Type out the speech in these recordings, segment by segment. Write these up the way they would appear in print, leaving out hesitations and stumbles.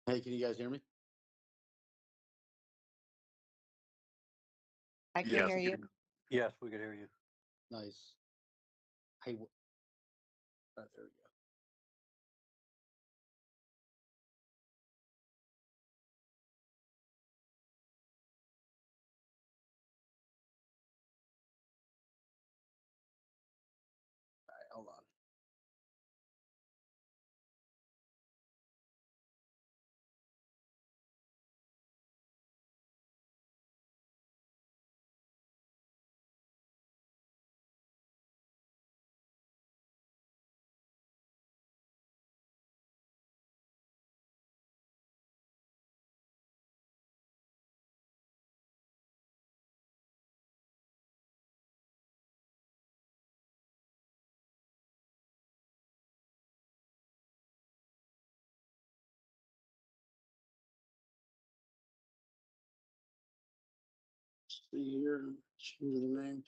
Hey, can you guys hear me? I can Yes. hear you. Yes, we can hear you. Nice. Hey, there we go. All right, hold on. See here, change the name.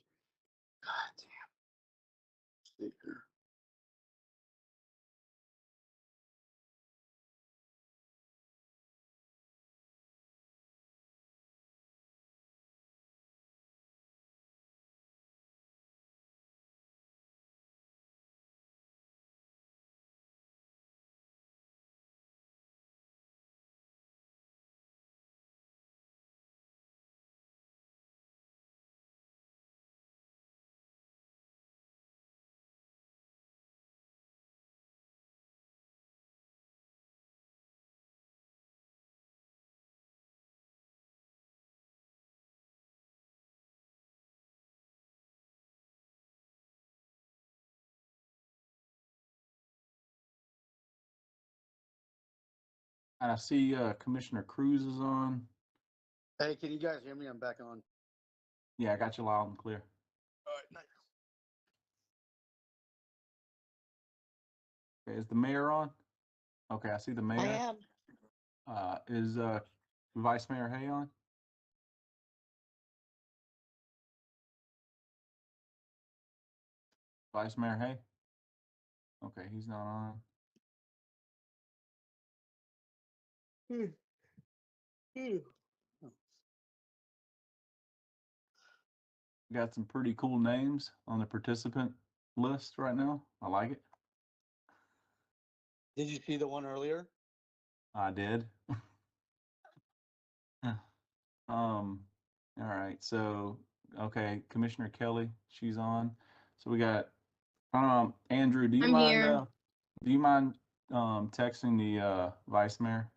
God damn. See here. I see Commissioner Cruz is on. Hey, can you guys hear me? I'm back on. Yeah, I got you loud and clear. All right, nice. Okay, is the mayor on? Okay, I see the mayor. I am. Is Vice Mayor Hay on? Vice Mayor Hay? Okay, he's not on. Got some pretty cool names on the participant list right now. I like it. Did you see the one earlier? I did. All right. So, okay, Commissioner Kelly, she's on. So we got Andrew, do you I'm mind here. texting the vice mayor?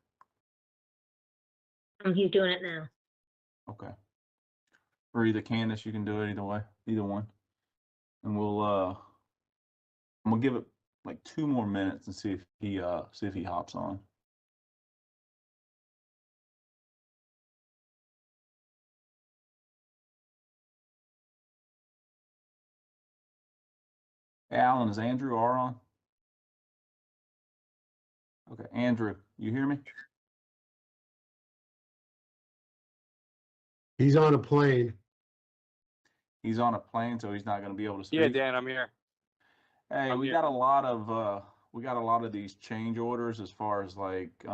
He's doing it now. Okay. Or either Candace, you can do it either way, either one. And I'm gonna give it like 2 more minutes and see if he hops on. Alan, is Andrew R on? Okay, Andrew, you hear me? He's on a plane. He's on a plane, so he's not going to be able to speak. Yeah, Dan, I'm here. Hey, we got a lot of these change orders as far as like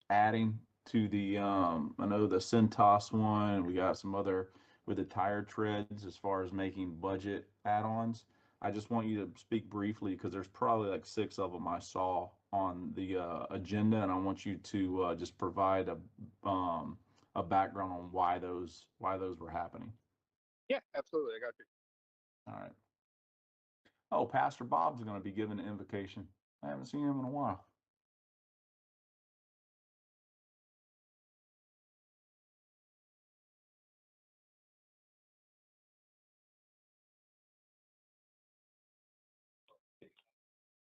adding to the I know the Centos one, and we got some other with the tire treads as far as making budget add-ons. I just want you to speak briefly because there's probably like 6 of them I saw on the agenda, and I want you to just provide a background on why those were happening. Yeah, absolutely. I got you. All right. Oh, Pastor Bob's going to be giving an invocation. I haven't seen him in a while.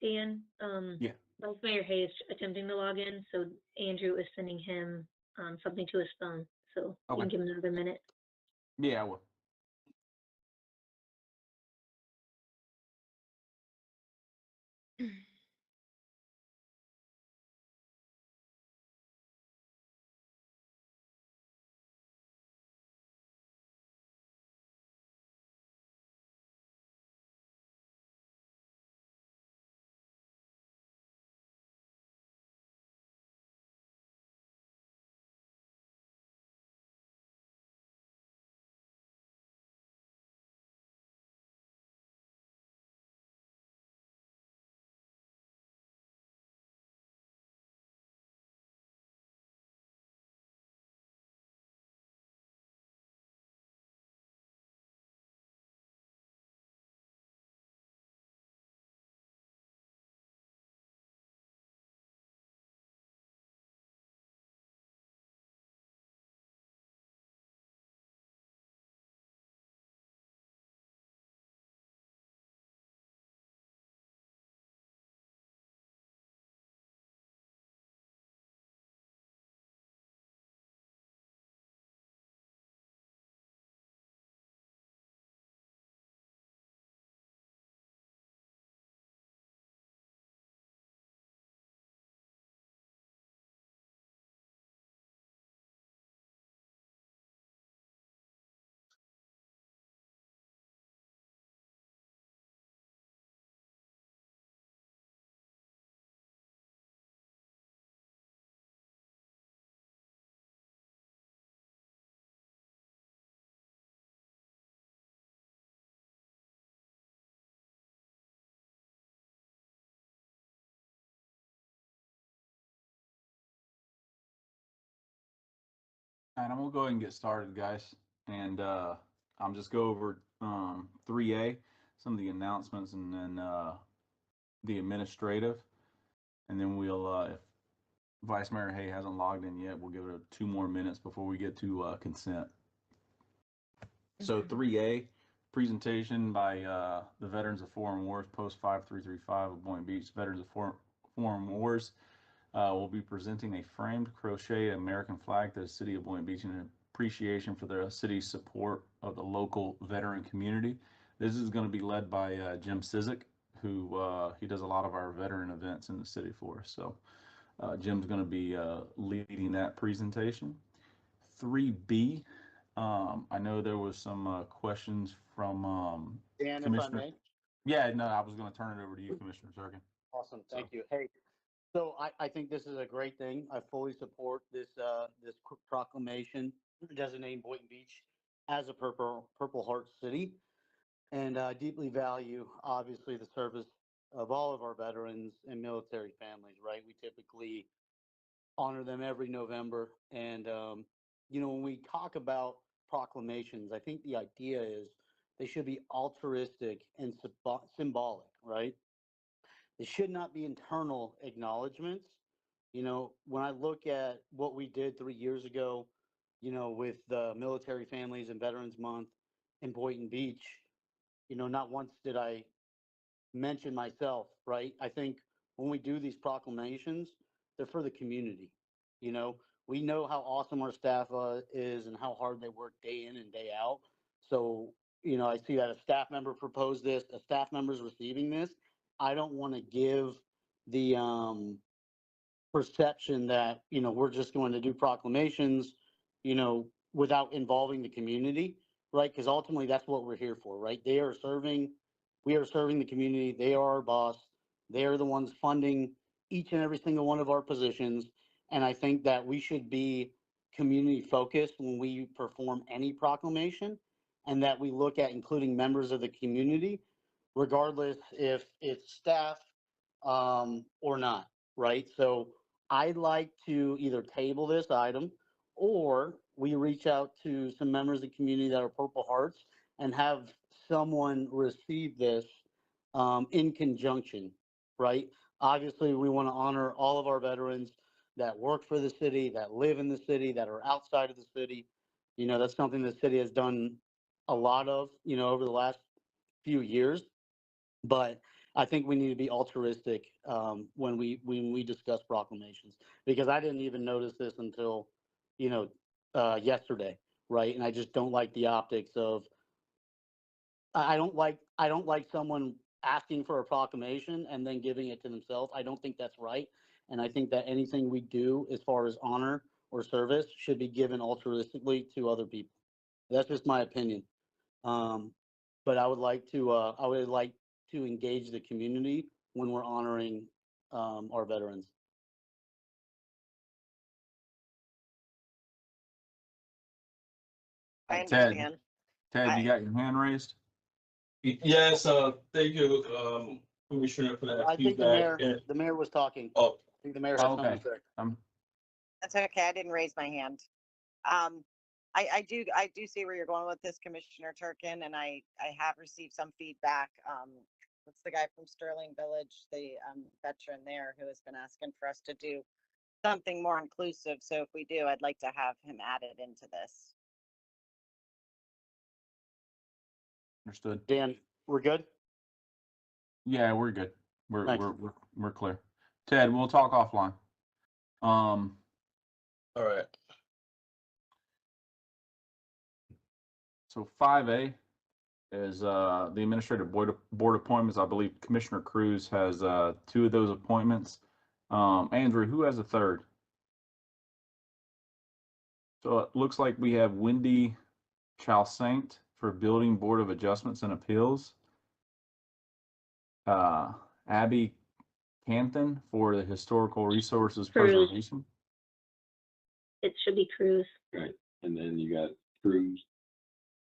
Dan, Yeah. Vice Mayor Hayes attempting to log in, so Andrew is sending him something to his phone. So you can Okay. give him another minute. Yeah, I will. And I'm gonna go ahead and get started, guys. And I'm just go over 3A, some of the announcements, and then the administrative, and then we'll if Vice Mayor Hay hasn't logged in yet, we'll give it 2 more minutes before we get to consent. So 3A, presentation by the Veterans of Foreign Wars, Post 5335 of Boynton Beach. Veterans of Foreign Wars will be presenting a framed crochet American flag to the city of Boynton Beach in appreciation for the city's support of the local veteran community. This is going to be led by Jim Sizik, who he does a lot of our veteran events in the city for us. So Jim's going to be leading that presentation. 3B, I know there was some questions from Dan, if I Commissioner. may. Yeah, no, I was going to turn it over to you, Commissioner Turkin. Awesome, thank you. Hey, so I think this is a great thing. I fully support this proclamation designating Boynton Beach as a Purple Heart City, and I deeply value, obviously, the service of all of our veterans and military families. Right, we typically honor them every November, and when we talk about proclamations, I think the idea is they should be altruistic and symbolic. Right, they should not be internal acknowledgments. When I look at what we did 3 years ago, with the Military Families and Veterans Month in Boynton Beach, not once did I mention myself, right? I think when we do these proclamations, they're for the community. You know, we know how awesome our staff is and how hard they work day in and day out. So, I see that a staff member proposed this, a staff member is receiving this. I don't want to give the perception that, we're just going to do proclamations, without involving the community, right? Because ultimately that's what we're here for, right? We are serving the community. They are our boss. They are the ones funding each and every single one of our positions. And I think that we should be community focused when we perform any proclamation, and that we look at including members of the community, regardless if it's staff or not, right? So I'd like to either table this item, or we reach out to some members of the community that are Purple Hearts and have someone receive this in conjunction, right? Obviously, we want to honor all of our veterans that work for the city, that live in the city, that are outside of the city. That's something the city has done a lot of, over the last few years. But I think we need to be altruistic when we discuss proclamations, because I didn't even notice this until yesterday, right? And I just don't like the optics of I don't like someone asking for a proclamation and then giving it to themselves. I don't think that's right, and I think that anything we do as far as honor or service should be given altruistically to other people. That's just my opinion. But I would like to engage the community when we're honoring our veterans. I Ted, understand. Ted, you got your hand raised? Yes, thank you, Commissioner, for that I think feedback. the mayor was talking. Oh, I think the mayor has Oh, something okay. to say. That's okay. I didn't raise my hand. I do see where you're going with this, Commissioner Turkin, and I have received some feedback. What's the guy from Sterling Village, the veteran there, who has been asking for us to do something more inclusive. So if we do, I'd like to have him added into this. Understood. Dan, we're good? Yeah, we're good. Thanks. We're clear. Ted, we'll talk offline. all right. So 5A is the administrative board appointments. I believe Commissioner Cruz has 2 of those appointments. Andrew, who has a third? So it looks like we have Wendy Chalsaint for Building Board of Adjustments and Appeals. Abby Canton for the Historical Resources Cruz. Preservation. It should be Cruz. Right, and then you got Cruz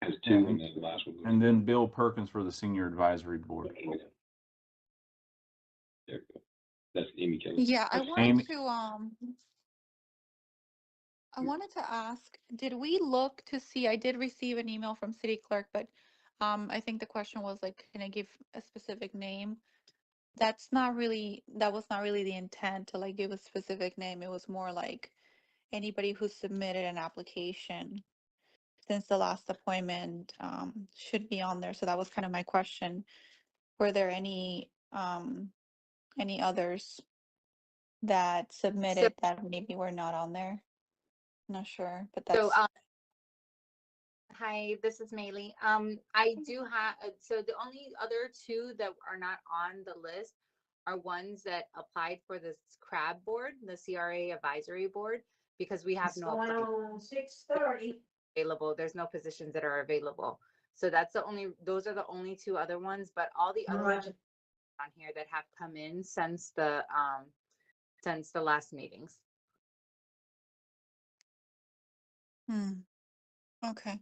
has 2, Yeah, and then the last one. And then Bill Perkins for the Senior Advisory Board. Okay. There we go. That's Amy Kelly. Yeah, I Amy- wanted to I wanted to ask, did we look to see, I did receive an email from city clerk, but I think the question was like, can I give a specific name? That was not really the intent to like give a specific name. It was more like anybody who submitted an application since the last appointment should be on there. So that was kind of my question. Were there any others that So, submitted that maybe were not on there? Not sure, but so, that's hi, this is Maylee. I do have, so the only other two that are not on the list are ones that applied for this CRAB board, the CRA advisory board, because we have no appointments 6:30. available. There's no positions that are available. So those are the only two other ones, but all the other ones on here that have come in since the last meetings. Okay.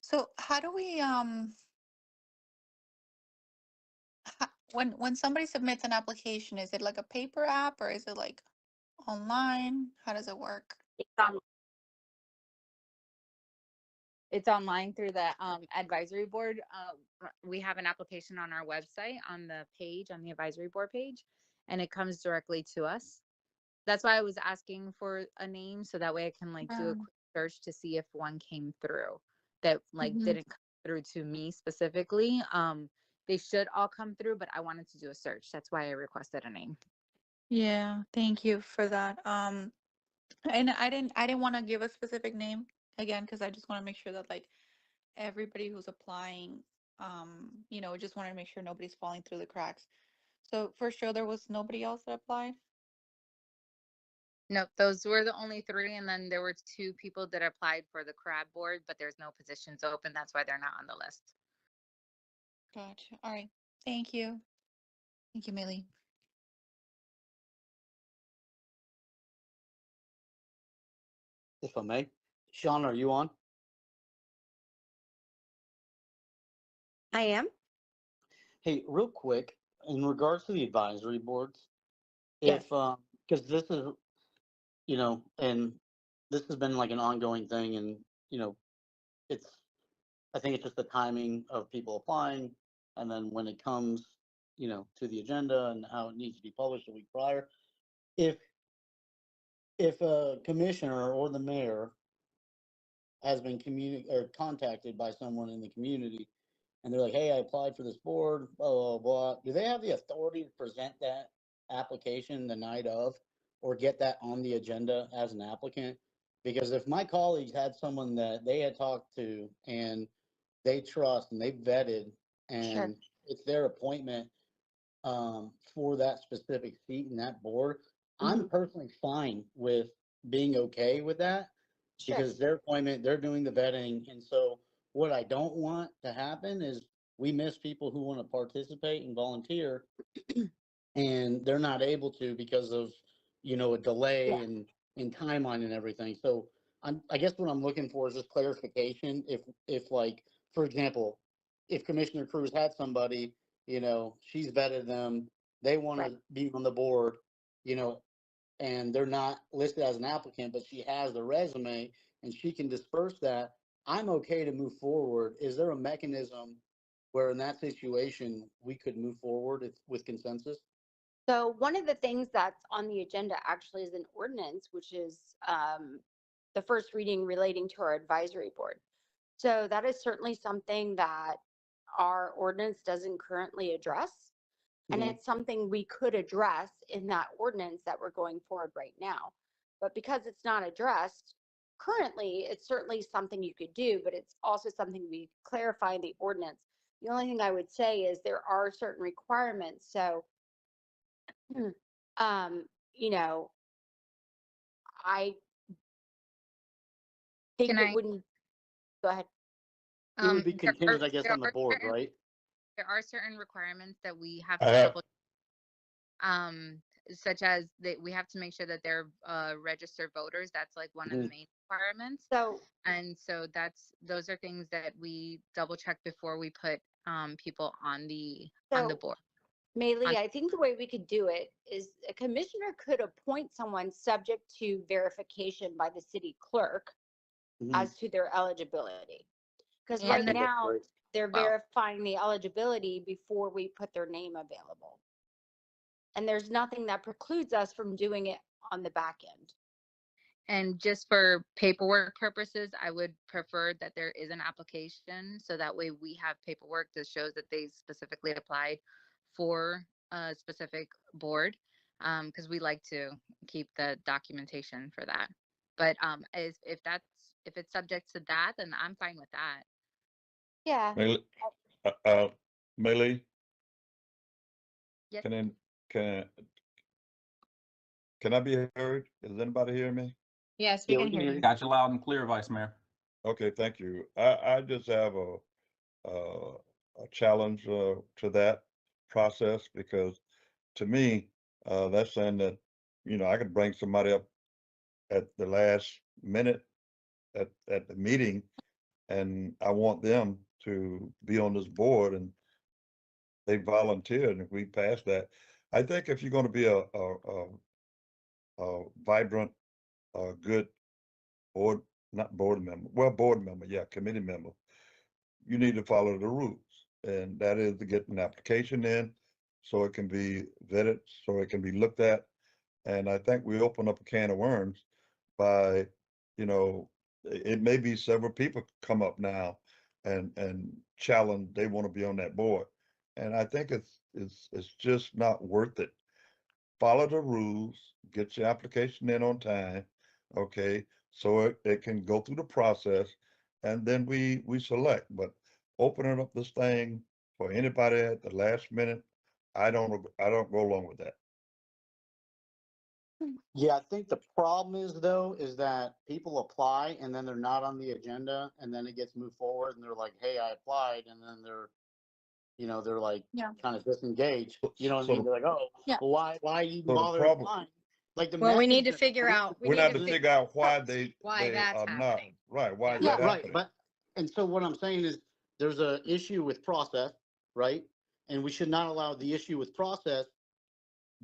So how do we when somebody submits an application, is it like a paper app or is it like online? How does it work? It's online through the advisory board. We have an application on our website on the advisory board page, and it comes directly to us. That's why I was asking for a name, so that way I can like do a quick search to see if one came through that like didn't come through to me specifically. They should all come through, but I wanted to do a search. That's why I requested a name. Yeah, thank you for that. And I didn't want to give a specific name again because I just want to make sure that like everybody who's applying, just wanted to make sure nobody's falling through the cracks. So for sure there was nobody else that applied. No, those were the only three, and then there were two people that applied for the CRAB board, but there's no positions open. That's why they're not on the list. Gotcha. All right. Thank you. Thank you, Millie. If I may. Sean, are you on? I am. Hey, real quick, in regards to the advisory boards, Yes. if, because this is, and this has been like an ongoing thing and, it's, I think it's just the timing of people applying and then when it comes, to the agenda and how it needs to be published a week prior. If, if a commissioner or the mayor has been or contacted by someone in the community and they're like, hey, I applied for this board, blah, blah, blah. Do they have the authority to present that application the night of or get that on the agenda as an applicant? Because if my colleagues had someone that they had talked to and they trust and they vetted and it's their appointment for that specific seat in that board, I'm personally fine with being okay with that because their appointment, they're doing the vetting. And so what I don't want to happen is we miss people who want to participate and volunteer and they're not able to because of, a delay in timeline and everything. So I guess what I'm looking for is just clarification. If like, for example, if Commissioner Cruz had somebody, she's vetted them, they want to be on the board, and they're not listed as an applicant, but she has the resume and she can disperse that, I'm okay to move forward. Is there a mechanism where in that situation we could move forward with consensus? So one of the things that's on the agenda actually is an ordinance, which is the first reading relating to our advisory board. So that is certainly something that our ordinance doesn't currently address. And it's something we could address in that ordinance that we're going forward right now. But because it's not addressed currently, it's certainly something you could do, but it's also something we clarify in the ordinance. The only thing I would say is there are certain requirements. So you know, I think Can it I? wouldn't, go ahead. It would be There contingent, I guess, on the board, right? there are certain requirements that we have I to have- double, such as that we have to make sure that they're registered voters. That's like one of the main requirements. So, And so those are things that we double check before we put people on the So- board. Maylee, I think the way we could do it is a commissioner could appoint someone subject to verification by the city clerk Mhm. as to their eligibility. Because And right think that's now, great. they're Well- verifying the eligibility before we put their name available. And there's nothing that precludes us from doing it on the back end. And just for paperwork purposes, I would prefer that there is an application, so that way we have paperwork that shows that they specifically applied for a specific board. Because we like to keep the documentation for that. But if it's subject to that, then I'm fine with that. Yeah. Maylee, Yes. can I be heard? Is anybody hearing me? Yes, Yeah, we can hear you. Got you loud and clear, Vice Mayor. Okay, thank you. I just have a challenge to that process, because to me, that's saying that, I could bring somebody up at the last minute at the meeting, and I want them to be on this board, and they volunteered, and if we pass that, I think if you're going to be a vibrant, good board, not board member, well, board member, yeah, committee member, you need to follow the rules. And that is to get an application in so it can be vetted, so it can be looked at. And I think we open up a can of worms by, it may be several people come up now and challenge, they want to be on that board. And I think it's just not worth it. Follow the rules, get your application in on time, okay? So it can go through the process, and then we select. But opening up this thing for anybody at the last minute, I don't go along with that. Yeah, I think the problem is though, is that people apply and then they're not on the agenda and then it gets moved forward and they're like, hey, I applied, and then they're like Yeah. kind of disengaged. You know what I So mean? They're like, oh, Yeah. well, why you So the bother problem- applying? Like the Well, we need to message that figure out. We're not to figure out why they that's are not, happening. right, why is Yeah, that right. happening? But, and so what I'm saying is there's a issue with process, right? And we should not allow the issue with process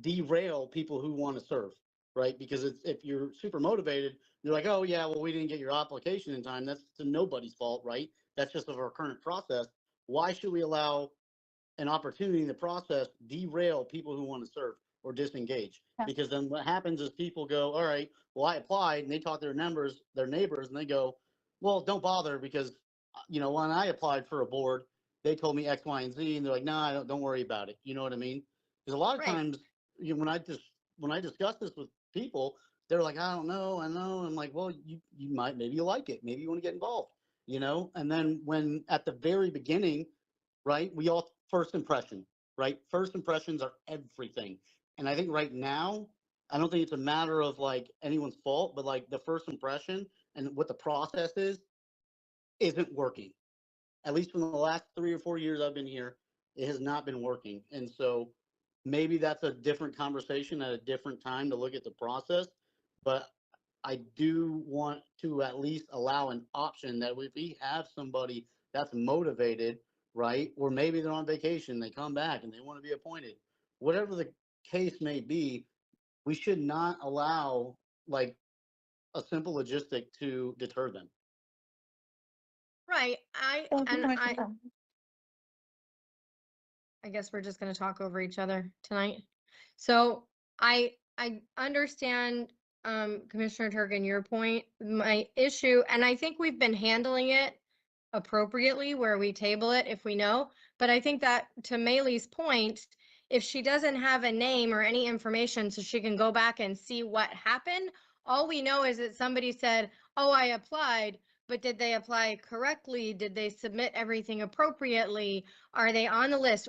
derail people who want to serve, right? Because if you're super motivated, you're like, oh yeah, well, we didn't get your application in time. That's to nobody's fault, right? That's just of our current process. Why should we allow an opportunity in the process derail people who want to serve or disengage? Yeah. Because then what happens is people go, all right, well, I applied, and they talk to their neighbors, and they go, well, don't bother, because when I applied for a board, they told me X, Y, and Z, and they're like, nah, don't worry about it. You know what I mean? Because a lot of Right. times, when I discuss this with people, they're like, I don't know, I know. I'm like, well, you might, maybe you like it, maybe you want to get involved, And then when at the very beginning, right, we all first impression, right? First impressions are everything, and I think right now, I don't think it's a matter of like anyone's fault, but like the first impression and what the process isn't working. At least from the last 3 or 4 years I've been here, it has not been working. And so maybe that's a different conversation at a different time to look at the process. But I do want to at least allow an option that if we have somebody that's motivated, right, or maybe they're on vacation, they come back and they want to be appointed, whatever the case may be, we should not allow like a simple logistic to deter them. Right. Thank you, Commissioner. I guess we're just gonna talk over each other tonight. So I understand Commissioner Turkin, your point. My issue, and I think we've been handling it appropriately where we table it if we know. But I think that to Maylee's point, if she doesn't have a name or any information so she can go back and see what happened, all we know is that somebody said, oh, I applied, but did they apply correctly? Did they submit everything appropriately? Are they on the list?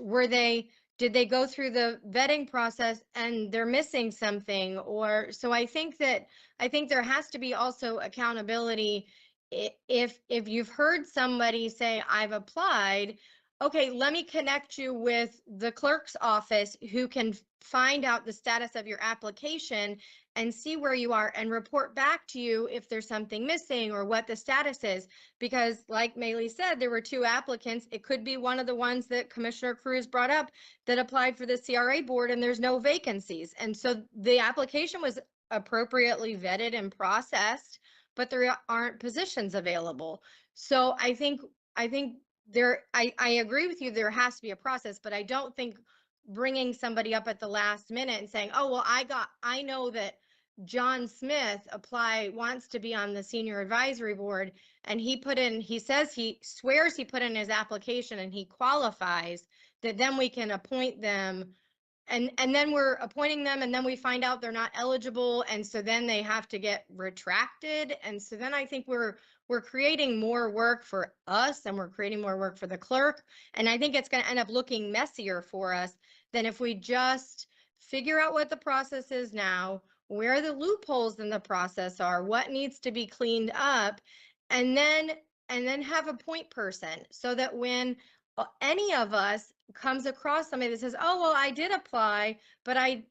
Did they go through the vetting process and they're missing something? Or so I think there has to be also accountability. If you've heard somebody say I've applied, okay, let me connect you with the clerk's office who can find out the status of your application and see where you are and report back to you if there's something missing or what the status is. Because like Maylee said, there were 2 applicants. It could be one of the ones that Commissioner Cruz brought up that applied for the CRA board and there's no vacancies. And so the application was appropriately vetted and processed, but there aren't positions available. So I think I agree with you, there has to be a process, but I don't think bringing somebody up at the last minute and saying, oh, well, I know that John Smith wants to be on the senior advisory board, and he swears he put in his application and he qualifies, that then we can appoint them. And then we're appointing them and then we find out they're not eligible. And so then they have to get retracted. And so then I think we're creating more work for us and we're creating more work for the clerk. And I think it's going to end up looking messier for us than if we just figure out what the process is now, where the loopholes in the process are, what needs to be cleaned up, and then have a point person so that when any of us comes across somebody that says, oh, well, I did apply, but I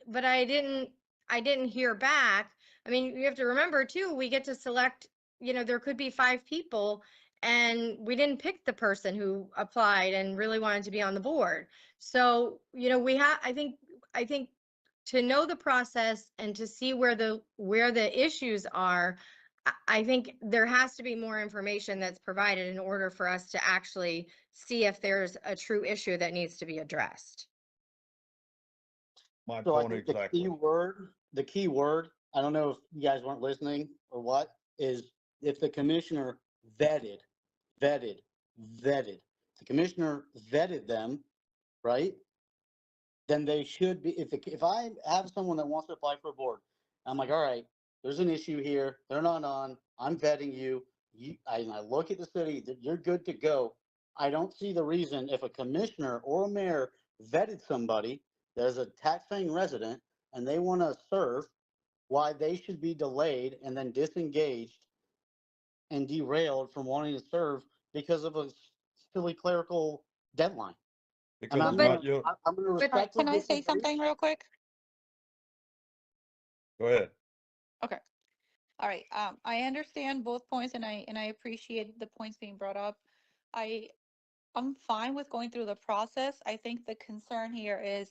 didn't hear back. I mean, you have to remember too, we get to select, there could be 5 people and we didn't pick the person who applied and really wanted to be on the board. So, I think to know the process and to see where the issues are, I think there has to be more information that's provided in order for us to actually see if there's a true issue that needs to be addressed. My So I point think exactly. the key word, I don't know if you guys weren't listening or what, is if the commissioner vetted, the commissioner vetted them, right? Then they should be, if I have someone that wants to apply for a board, I'm like, all right, there's an issue here. They're not on, I'm vetting you. And I look at the city, you're good to go. I don't see the reason if a commissioner or a mayor vetted somebody that's a tax-paying resident and they want to serve, why they should be delayed and then disengaged and derailed from wanting to serve because of a silly clerical deadline. Because I'm it's gonna, not your, I'm gonna Can respectfully I say disagree. something real quick? go ahead. Okay. All right. I understand both points and I appreciate the points being brought up. I'm fine with going through the process. I think the concern here is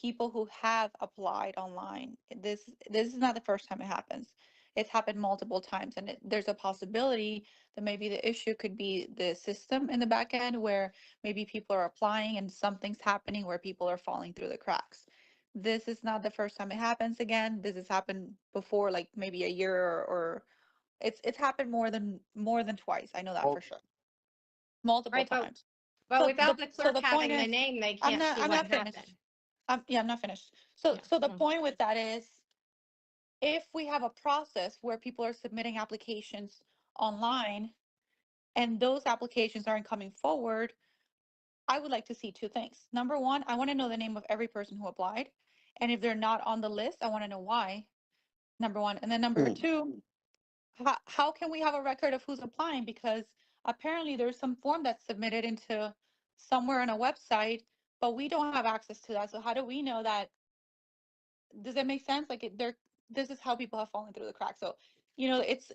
people who have applied online. This is not the first time it happens. It's happened multiple times, and there's a possibility that maybe the issue could be the system in the back end where maybe people are applying and something's happening where people are falling through the cracks. This is not the first time it happens again. This has happened before, like maybe a year or it's happened more than twice. I know that for sure. Multiple Right, times. but So without the so clerk the point having the is, name, they can't see I'm what not finished. happened. Yeah, I'm not finished. So Yeah. so the point with that is, if we have a process where people are submitting applications online and those applications aren't coming forward, I would like to see 2 things. Number one, I want to know the name of every person who applied. And if they're not on the list, I want to know why. Number one. And then number 2, how can we have a record of who's applying? Because apparently there's some form that's submitted into somewhere on a website, but we don't have access to that. So how do we know that? Does that make sense? Like this is how people have fallen through the cracks. So,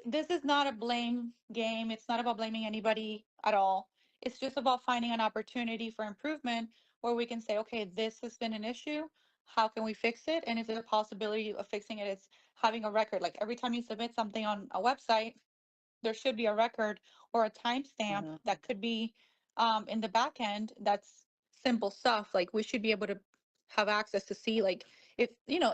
this is not a blame game. It's not about blaming anybody at all. It's just about finding an opportunity for improvement where we can say, okay, this has been an issue. How can we fix it? And if there's a possibility of fixing it, it's having a record. Like every time you submit something on a website, there should be a record or a timestamp that could be in the back end. That's simple stuff. Like we should be able to have access to see like if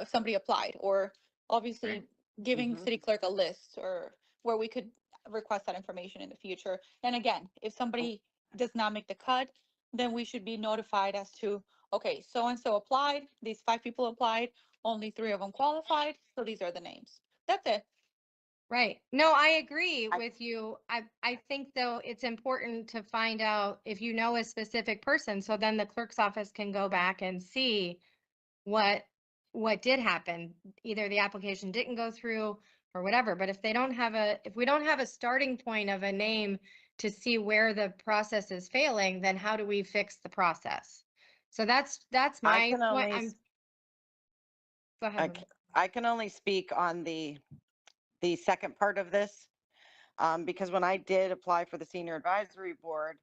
somebody applied, or obviously giving city clerk a list or where we could request that information in the future. And again, if somebody does not make the cut, then we should be notified as to, okay, so and so applied, these 5 people applied, only 3 of them qualified, so these are the names. That's it. Right. No, I agree with you. I think though it's important to find out if you know a specific person, so then the clerk's office can go back and see what did happen. Either the application didn't go through or whatever. But if we don't have a starting point of a name to see where the process is failing, then how do we fix the process? So that's I my can point. only, Go ahead. Mona. I can only speak on the second part of this. Because when I did apply for the senior advisory board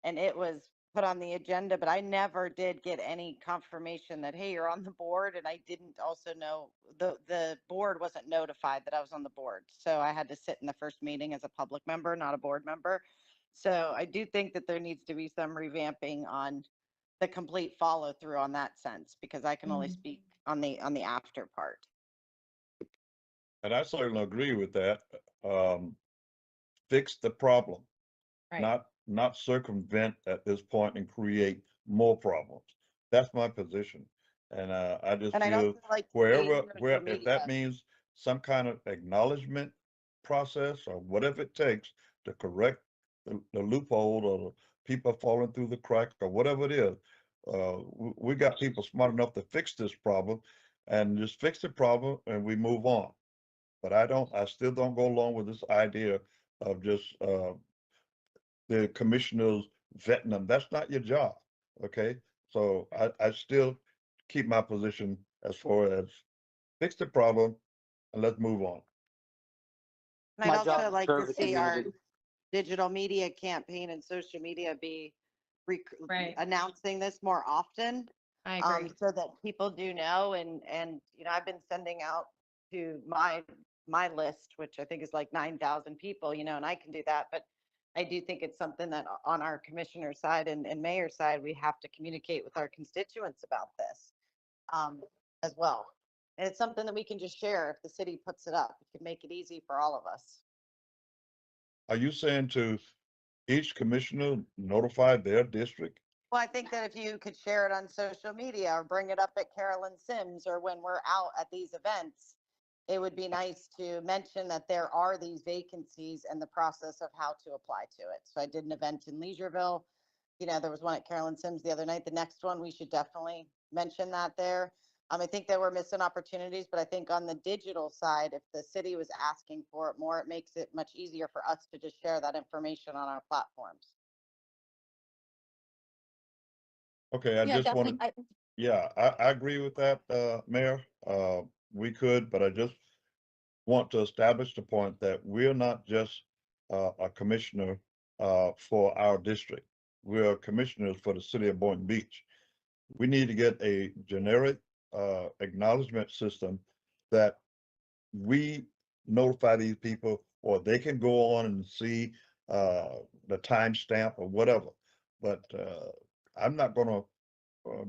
and it was put on the agenda, but I never did get any confirmation that, hey, you're on the board. And I didn't also know the board wasn't notified that I was on the board. So I had to sit in the first meeting as a public member, not a board member. So I do think that there needs to be some revamping on the complete follow through on that sense, because I can only speak on the after part. And I certainly agree with that. Fix the problem, Right. not circumvent at this point and create more problems. That's my position. And I just And I don't feel feel like wherever, social if that media. means some kind of acknowledgement process or whatever it takes to correct the loophole or the people falling through the crack or whatever it is, we got people smart enough to fix this problem and just fix the problem and we move on. But I still don't go along with this idea of just the commissioners vetting them. That's not your job. Okay. So I still keep my position as far as fix the problem and let's move on. And I'd My job also is like serve to the see our community. digital media campaign and social media be Right. announcing this more often. I agree. So that people do know. And, you know, I've been sending out to my list, which I think is like 9,000 people, you know, and I can do that. But I do think it's something that on our commissioner side and mayor side, we have to communicate with our constituents about this as well. And it's something that we can just share if the city puts it up. It can make it easy for all of us. Are you saying to each commissioner notify their district? Well, I think that if you could share it on social media or bring it up at Carolyn Sims or when we're out at these events, it would be nice to mention that there are these vacancies and the process of how to apply to it. So I did an event in Leisureville. You know, there was one at Carolyn Sims the other night. The next one, we should definitely mention that there. I think that we're missing opportunities, but I think on the digital side, if the city was asking for it more, it makes it much easier for us to just share that information on our platforms. Okay, I Yeah, just definitely. wanted, yeah, I agree with that, Mayor. We could, but I just want to establish the point that we're not just a commissioner for our district. We're commissioners for the city of Boynton Beach. We need to get a generic acknowledgement system that we notify these people, or they can go on and see the timestamp or whatever. But I'm not gonna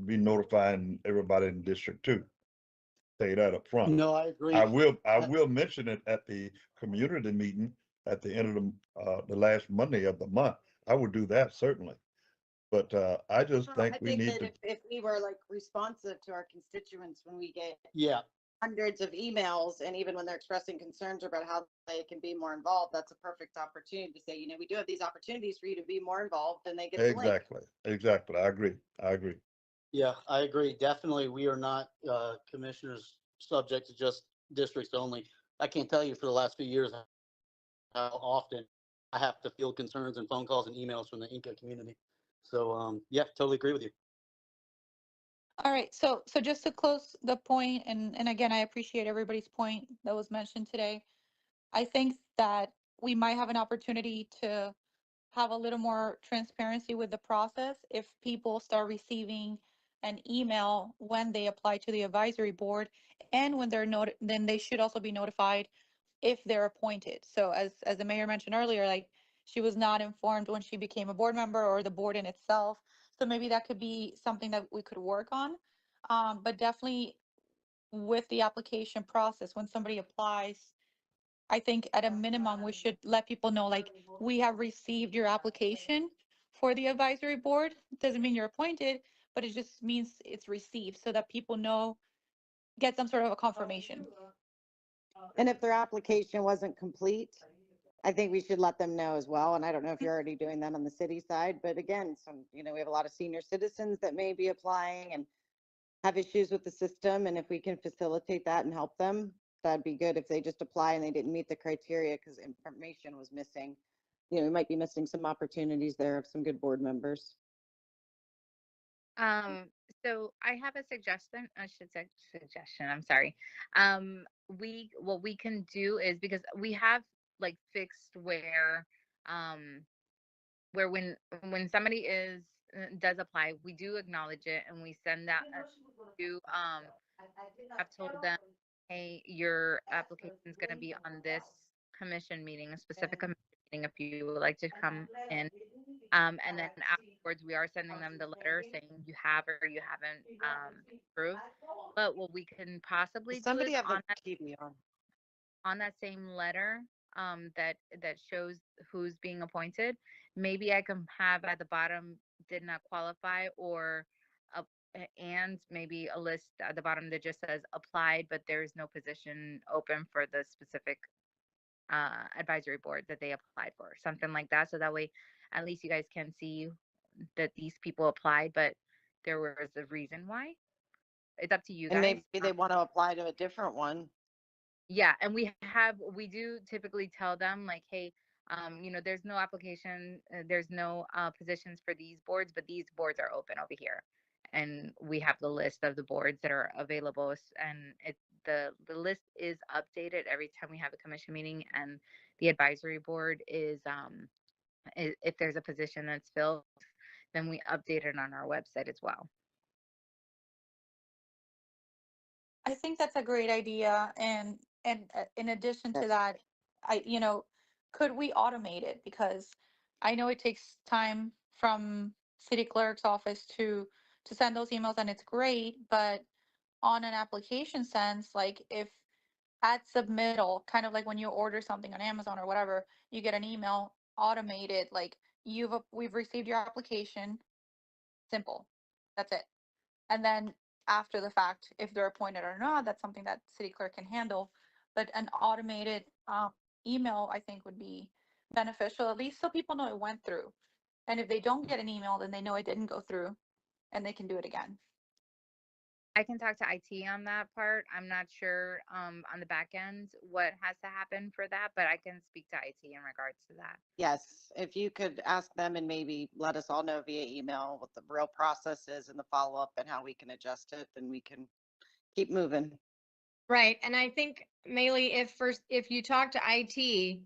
be notifying everybody in District 2. Say that up front. No, I agree. I will mention it at the community meeting at the end of the last Monday of the month. I would do that certainly. But I just think we need that to, if we were like responsive to our constituents when we get Yeah, hundreds of emails, and even when they're expressing concerns about how they can be more involved, that's a perfect opportunity to say, you know, we do have these opportunities for you to be more involved, and they get the link. exactly. I agree. yeah, I agree. Definitely, we are not commissioners subject to just districts only. I can't tell you for the last few years how often I have to field concerns and phone calls and emails from the Inca community. So, yeah, totally agree with you. All right, so just to close the point, and again, I appreciate everybody's point that was mentioned today. I think that we might have an opportunity to have a little more transparency with the process if people start receiving an email when they apply to the advisory board, and when they're then they should also be notified if they're appointed. So as the mayor mentioned earlier, like, she was not informed when she became a board member or the board in itself. So maybe that could be something that we could work on. But definitely with the application process, when somebody applies, I think at a minimum, we should let people know, like, we have received your application for the advisory board. Doesn't mean you're appointed, but it just means it's received, so that people know, get some sort of a confirmation. And if their application wasn't complete, I think we should let them know as well. And I don't know if you're already doing that on the city side, but again, you know, we have a lot of senior citizens that may be applying and have issues with the system. And if we can facilitate that and help them, that'd be good. If they just apply and they didn't meet the criteria because information was missing, we might be missing some opportunities there of some good board members. Um, so I have a suggestion, I should say suggestion, I'm sorry. What we can do is, because we have like fixed where when somebody does apply, we do acknowledge it and we send that to have told them, hey, your application is going to be on this commission meeting, a specific commission meeting, if you would like to come in. And then afterwards, we are sending them the letter saying you have or you haven't approved. But what we can possibly do Somebody is have on the TV on. that same letter that shows who's being appointed, maybe I can have at the bottom did not qualify, or and maybe a list at the bottom that just says applied, but there is no position open for the specific advisory board that they applied for, something like that. So that way, at least you guys can see that these people applied, but there was a reason why. It's up to you And guys. maybe they want to apply to a different one. Yeah, and we do typically tell them like, hey, there's no application, there's no positions for these boards, but these boards are open over here, and we have the list of the boards that are available, and the list is updated every time we have a commission meeting, and the advisory board is if there's a position that's filled, then we update it on our website as well. I think that's a great idea. And in addition to that, could we automate it? Because I know it takes time from city clerk's office to send those emails, and it's great, but on an application sense, like if at submittal, kind of like when you order something on Amazon or whatever, you get an email automated, like we've received your application. Simple. That's it. And then after the fact, if they're appointed or not, that's something that city clerk can handle. But an automated email, I think, would be beneficial, at least so people know it went through. And if they don't get an email, then they know it didn't go through and they can do it again. I can talk to IT on that part. I'm not sure on the back end what has to happen for that, but I can speak to IT in regards to that. Yes, if you could ask them and maybe let us all know via email what the real process is and the follow-up and how we can adjust it, then we can keep moving. Right. And I think, Maylee, if you talk to IT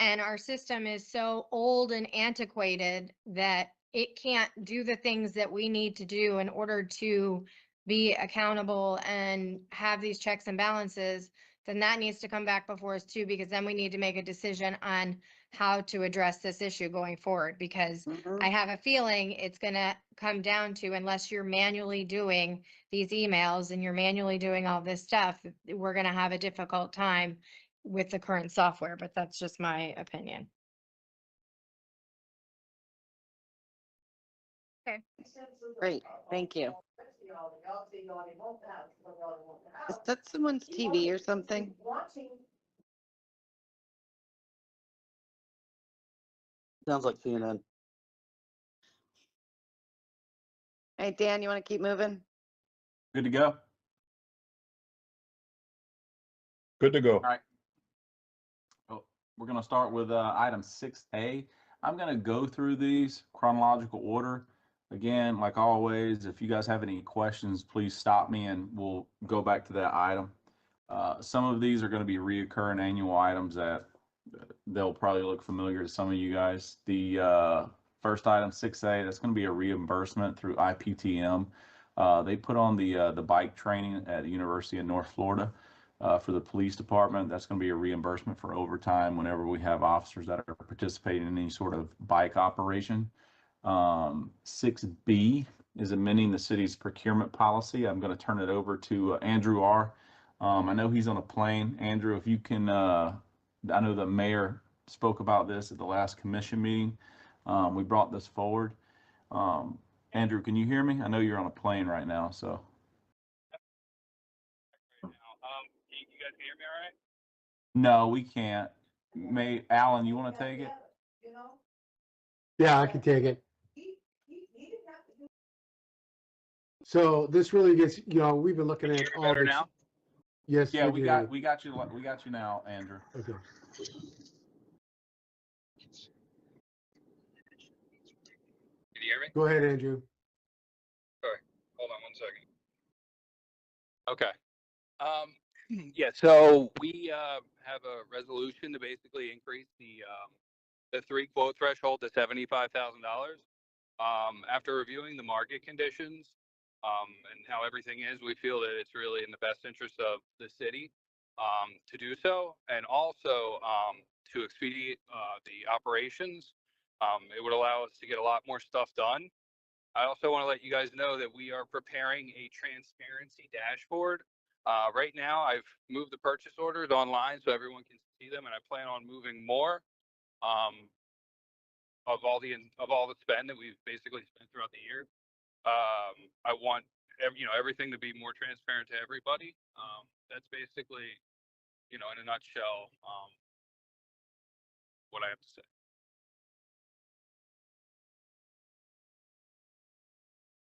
and our system is so old and antiquated that it can't do the things that we need to do in order to be accountable and have these checks and balances, then that needs to come back before us too, because then we need to make a decision on how to address this issue going forward, because I have a feeling it's going to come down to, unless you're manually doing these emails and you're manually doing all this stuff, we're going to have a difficult time with the current software, but that's just my opinion. Okay. Great, thank you. Is that someone's TV or something? Sounds like CNN. Hey, Dan, you want to keep moving? Good to go. Good to go. All right. Oh, we're going to start with item 6A. I'm going to go through these chronological order. Again, like always, if you guys have any questions, please stop me and we'll go back to that item. Some of these are going to be reoccurring annual items that they'll probably look familiar to some of you guys. The first item, 6A, that's going to be a reimbursement through IPTM. They put on the bike training at the University of North Florida for the police department. That's going to be a reimbursement for overtime whenever we have officers that are participating in any sort of bike operation. 6B is amending the city's procurement policy. I'm going to turn it over to Andrew R. I know he's on a plane. Andrew, if you can, I know the mayor spoke about this at the last commission meeting. We brought this forward. Andrew, can you hear me? I know you're on a plane right now, so. You guys can hear me all right? No, we can't. Alan, you want to take it? Yeah, I can take it. So this really gets, we've been looking at all Better this. now? Yes. Yeah, we got you now, Andrew. Okay. you hear me? Go ahead, Andrew. Sorry, hold on one second. Okay. Yeah, so we have a resolution to basically increase the 3 quote threshold to $75,000. After reviewing the market conditions and how everything is, we feel that it's really in the best interest of the city to do so, and also to expedite the operations. It would allow us to get a lot more stuff done. I also want to let you guys know that we are preparing a transparency dashboard. Right now, I've moved the purchase orders online so everyone can see them, and I plan on moving more of all the spend that we've basically spent throughout the year. I want everything to be more transparent to everybody. That's basically, in a nutshell, what I have to say.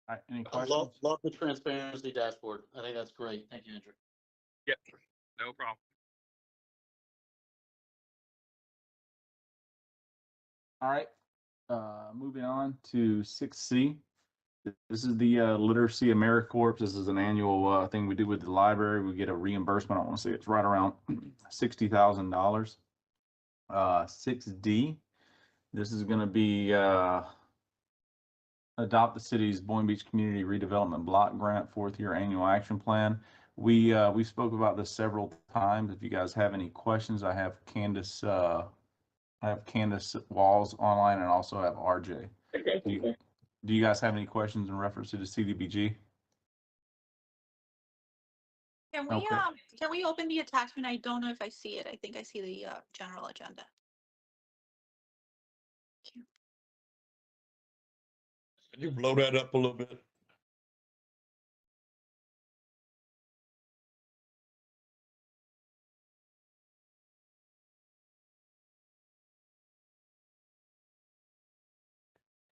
All right, any I questions? love the transparency dashboard. I think that's great. Thank you, Andrew. Yep, no problem. All right, moving on to 6C. This is the Literacy AmeriCorps. This is an annual thing we do with the library. We get a reimbursement. I want to say it's right around $60,000. 6D. This is going to be adopt the city's Boynton Beach Community Redevelopment Block Grant 4th year annual action plan. We spoke about this several times. If you guys have any questions, I have Candace Walls online and also have RJ. Do you guys have any questions in reference to the CDBG? Can we Okay. can we open the attachment? I don't know if I see it. I think I see the general agenda. Could you blow that up a little bit?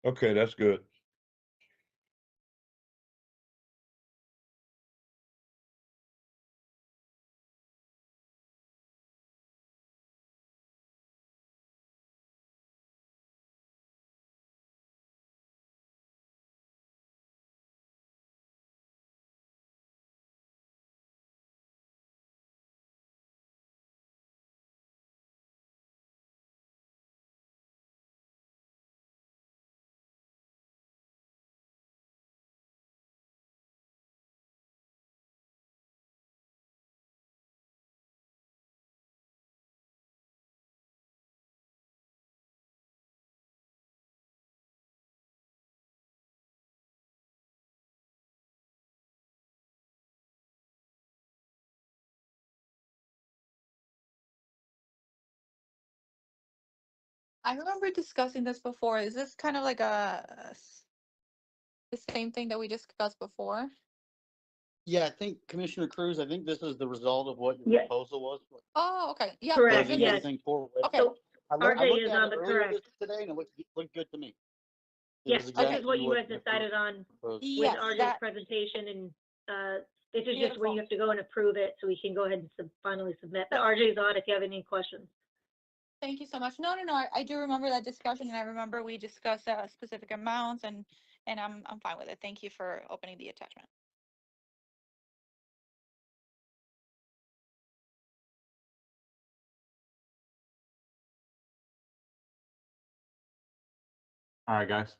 Okay, that's good. I remember discussing this before. Is this kind of like the same thing that we discussed before? Yeah, I think Commissioner Cruz, I think this is the result of what your Yeah. proposal was. Oh, okay. Yeah. Correct, Moving yes. everything forward. Okay. So I RJ looked is at on it the earlier correct. today and it looked good to me. It Yes, was this is exactly what you guys Commissioner decided on proposed. with Yes, RJ's that presentation, and this is just where beautiful. you have to go and approve it, so we can go ahead and finally submit. But RJ's on if you have any questions. Thank you so much. No, I do remember that discussion, and I remember we discussed specific amounts, and I'm fine with it. Thank you for opening the attachment. All right, guys.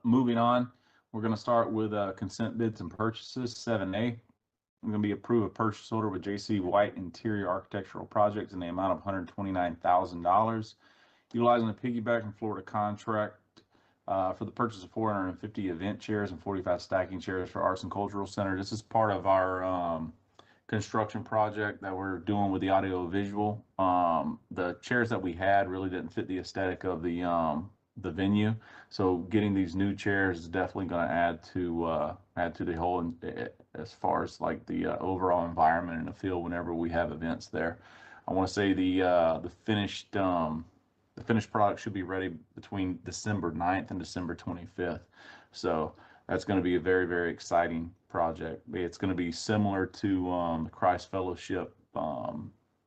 Moving on, we're going to start with consent bids and purchases. 7A. I'm going to be approve a purchase order with JC White Interior Architectural Projects in the amount of $129,000, utilizing a piggyback from Florida contract for the purchase of 450 event chairs and 45 stacking chairs for Arts and Cultural Center. This is part of our construction project that we're doing with the audio visual. The chairs that we had really didn't fit the aesthetic of the venue, so getting these new chairs is definitely going to add to the whole as far as like the overall environment and the feel whenever we have events there. I want to say the finished product should be ready between December 9th and December 25th. So that's going to be a very, very exciting project. It's going to be similar to the Christ Fellowship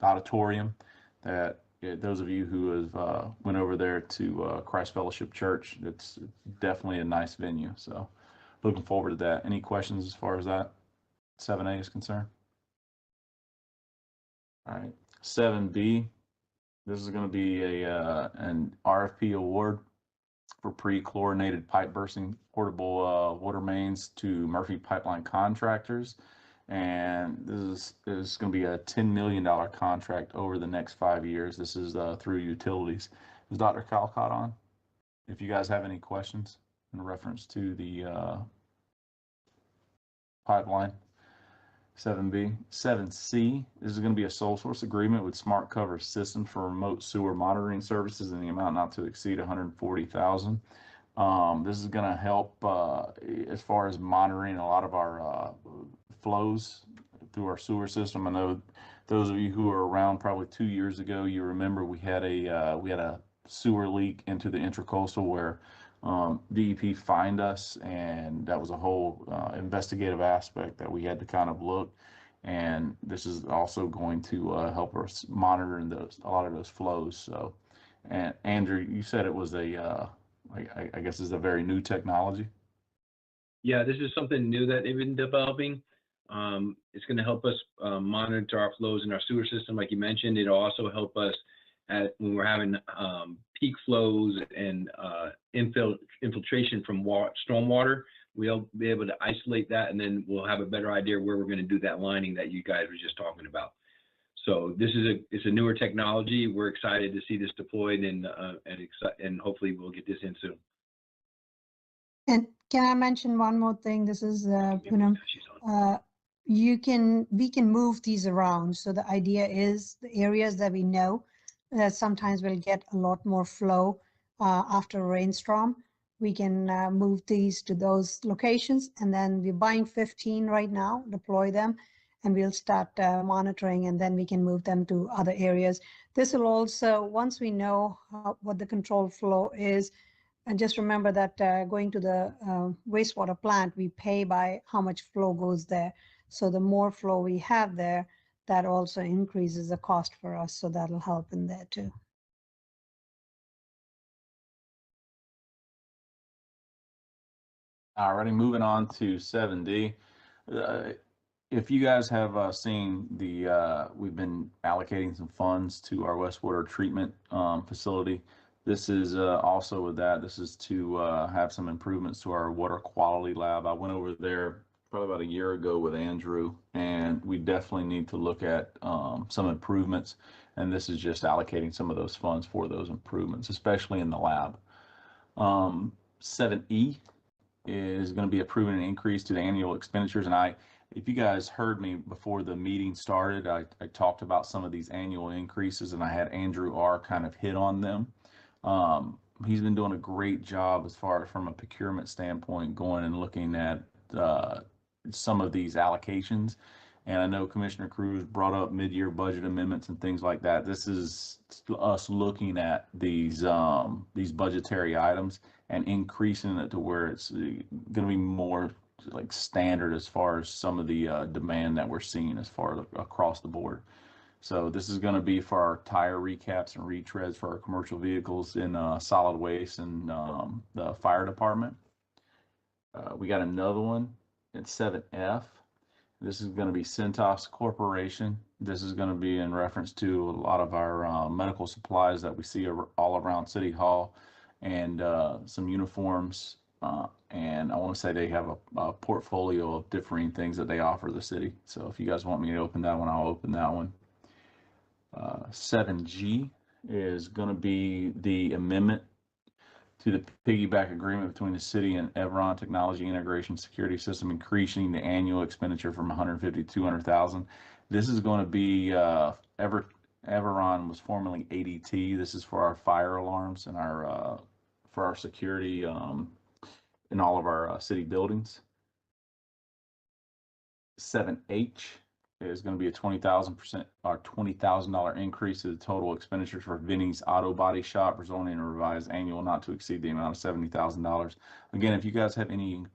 auditorium that those of you who have went over there to Christ Fellowship Church, it's definitely a nice venue. So looking forward to that. Any questions as far as that 7A is concerned? All right, 7B. This is going to be an RFP award for pre-chlorinated pipe bursting portable water mains to Murphy Pipeline Contractors. And this is going to be a $10 million contract over the next 5 years. This is through utilities. Is Dr. Calcott on? If you guys have any questions in reference to the pipeline. 7B. 7C, this is going to be a sole source agreement with Smart Cover Systems for remote sewer monitoring services in the amount not to exceed $140,000. This is going to help as far as monitoring a lot of our flows through our sewer system. I know those of you who were around probably 2 years ago, you remember we had a sewer leak into the intracoastal where DEP fined us, and that was a whole investigative aspect that we had to kind of look. And this is also going to help us monitor a lot of those flows. So, and Andrew, you said it was I guess it's a very new technology. Yeah, this is something new that they've been developing. It's going to help us monitor our flows in our sewer system, like you mentioned. It'll also help us when we're having peak flows and infiltration from stormwater. We'll be able to isolate that, and then we'll have a better idea where we're going to do that lining that you guys were just talking about. So it's a newer technology. We're excited to see this deployed, and hopefully we'll get this in soon. And can I mention one more thing? This is, we can move these around. So the idea is the areas that we know that sometimes we'll get a lot more flow after a rainstorm. We can move these to those locations, and then we're buying 15 right now, deploy them, and we'll start monitoring, and then we can move them to other areas. This will also, once we know what the control flow is, and just remember that going to the wastewater plant, we pay by how much flow goes there. So the more flow we have there, that also increases the cost for us. So that'll help in there too. Alrighty, moving on to 7D. If you guys have seen we've been allocating some funds to our wastewater treatment facility. This is also with that. This is to have some improvements to our water quality lab. I went over there probably about a year ago with Andrew, and we definitely need to look at some improvements. And this is just allocating some of those funds for those improvements, especially in the lab. 7E is going to be approving an increase to the annual expenditures. And if you guys heard me before the meeting started, I talked about some of these annual increases, and I had Andrew R. kind of hit on them. He's been doing a great job as far as from a procurement standpoint, going and looking at some of these allocations. And I know Commissioner Cruz brought up mid-year budget amendments and things like that. This is us looking at these budgetary items and increasing it to where it's going to be more like standard as far as some of the demand that we're seeing as far across the board. So this is going to be for our tire recaps and retreads for our commercial vehicles in solid waste and the fire department. We got another one at 7F. This is going to be Cintas Corporation. This is going to be in reference to a lot of our medical supplies that we see all around City Hall, and some uniforms. And I want to say they have a portfolio of differing things that they offer the city. So if you guys want me to open that one, I'll open that one. 7G is going to be the amendment to the piggyback agreement between the city and Everon Technology Integration Security System, increasing the annual expenditure from 150 to 200,000. This is going to be Everon was formerly ADT. This is for our fire alarms and for our security in all of our city buildings. 7H is going to be a $20,000 increase to the total expenditures for Vinny's Auto Body Shop, resulting in a revised annual not to exceed the amount of $70,000. Again, if you guys have any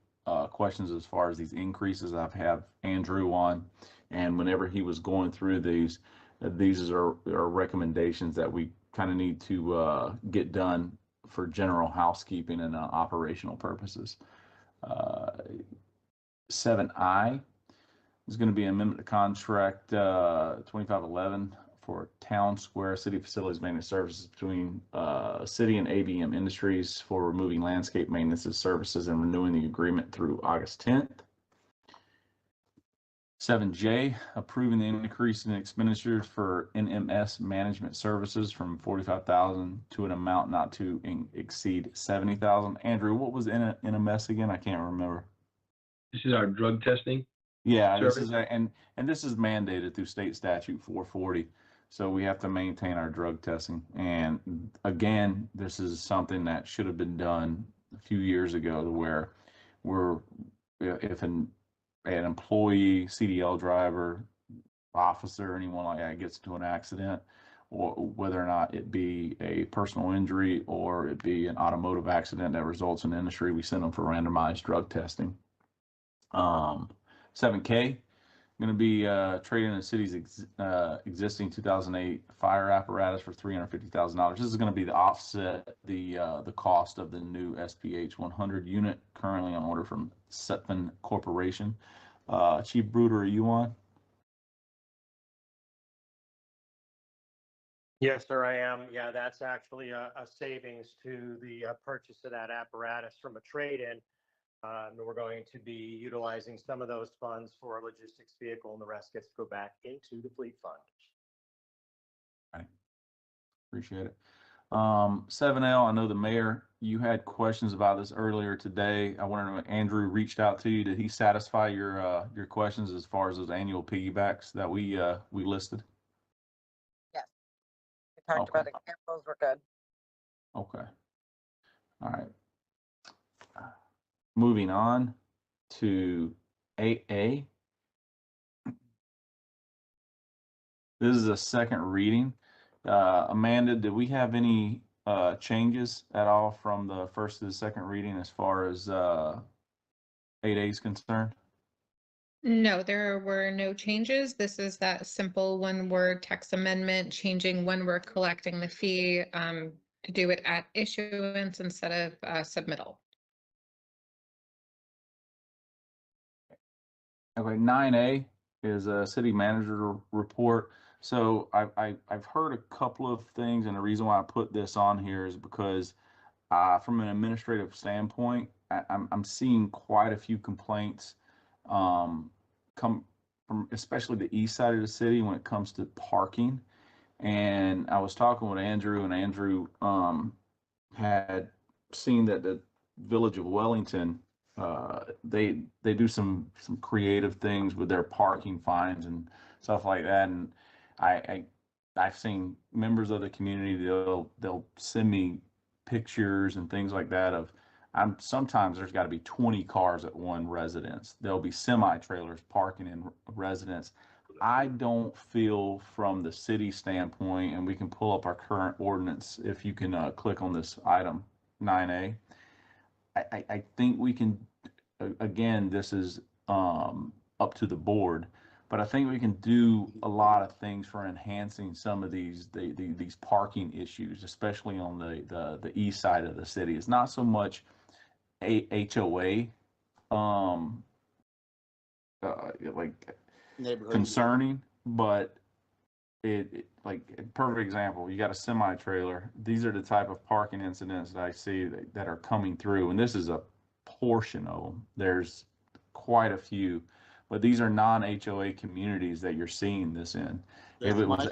questions as far as these increases, I've had Andrew on, and whenever he was going through these, These are recommendations that we kind of need to get done for general housekeeping and operational purposes. 7I is going to be an amendment to contract 2511 for Town Square City Facilities Maintenance Services between City and ABM Industries for removing landscape maintenance services and renewing the agreement through August 10th. 7J, approving the increase in expenditures for NMS management services from 45,000 to an amount not to exceed 70,000. Andrew, what was NMS again? I can't remember. This is our drug testing. Yeah, this service. is and this is mandated through state statute 440. So we have to maintain our drug testing. And again, this is something that should have been done a few years ago, to where if an employee, CDL driver, officer, anyone like that gets into an accident, or whether or not it be a personal injury or it be an automotive accident that results in industry, we send them for randomized drug testing. 7K, going to be trading the city's existing 2008 fire apparatus for $350,000. This is going to be to offset the cost of the new SPH 100 unit currently on order from Setman Corporation. Chief Bruder, are you on? Yes, sir, I am. Yeah, that's actually a savings to the purchase of that apparatus from a trade-in. And we're going to be utilizing some of those funds for a logistics vehicle, and the rest gets to go back into the fleet fund. Right. Appreciate it. 7L, I know the mayor, you had questions about this earlier today. I wanted to know, Andrew reached out to you. Did he satisfy your questions as far as those annual piggybacks that we listed? Yes. We talked about examples, we're good. Okay. All right. Moving on to 8A. This is a second reading. Amanda, did we have any changes at all from the first to the second reading as far as 8A is concerned? No, there were no changes. This is that simple one-word text amendment, changing when we're collecting the fee to do it at issuance instead of submittal. Okay, 9A is a city manager report. So I've heard a couple of things, and the reason why I put this on here is because from an administrative standpoint, I'm seeing quite a few complaints come from especially the east side of the city when it comes to parking. And I was talking with Andrew, and Andrew had seen that the village of Wellington, they do some creative things with their parking fines and stuff like that. And I've seen members of the community, they'll send me pictures and things like that of sometimes there's got to be 20 cars at one residence. There'll be semi-trailers parking in residence. I don't feel from the city standpoint, and we can pull up our current ordinance if you can click on this item 9A. I think we can, again, this is up to the board, but I think we can do a lot of things for enhancing some of these parking issues, especially on the east side of the city. It's not so much HOA like concerning, but it like a perfect example, you got a semi-trailer. These are the type of parking incidents that I see that are coming through, and this is a portion of them. There's quite a few, but these are non-HOA communities that you're seeing this in. If it was,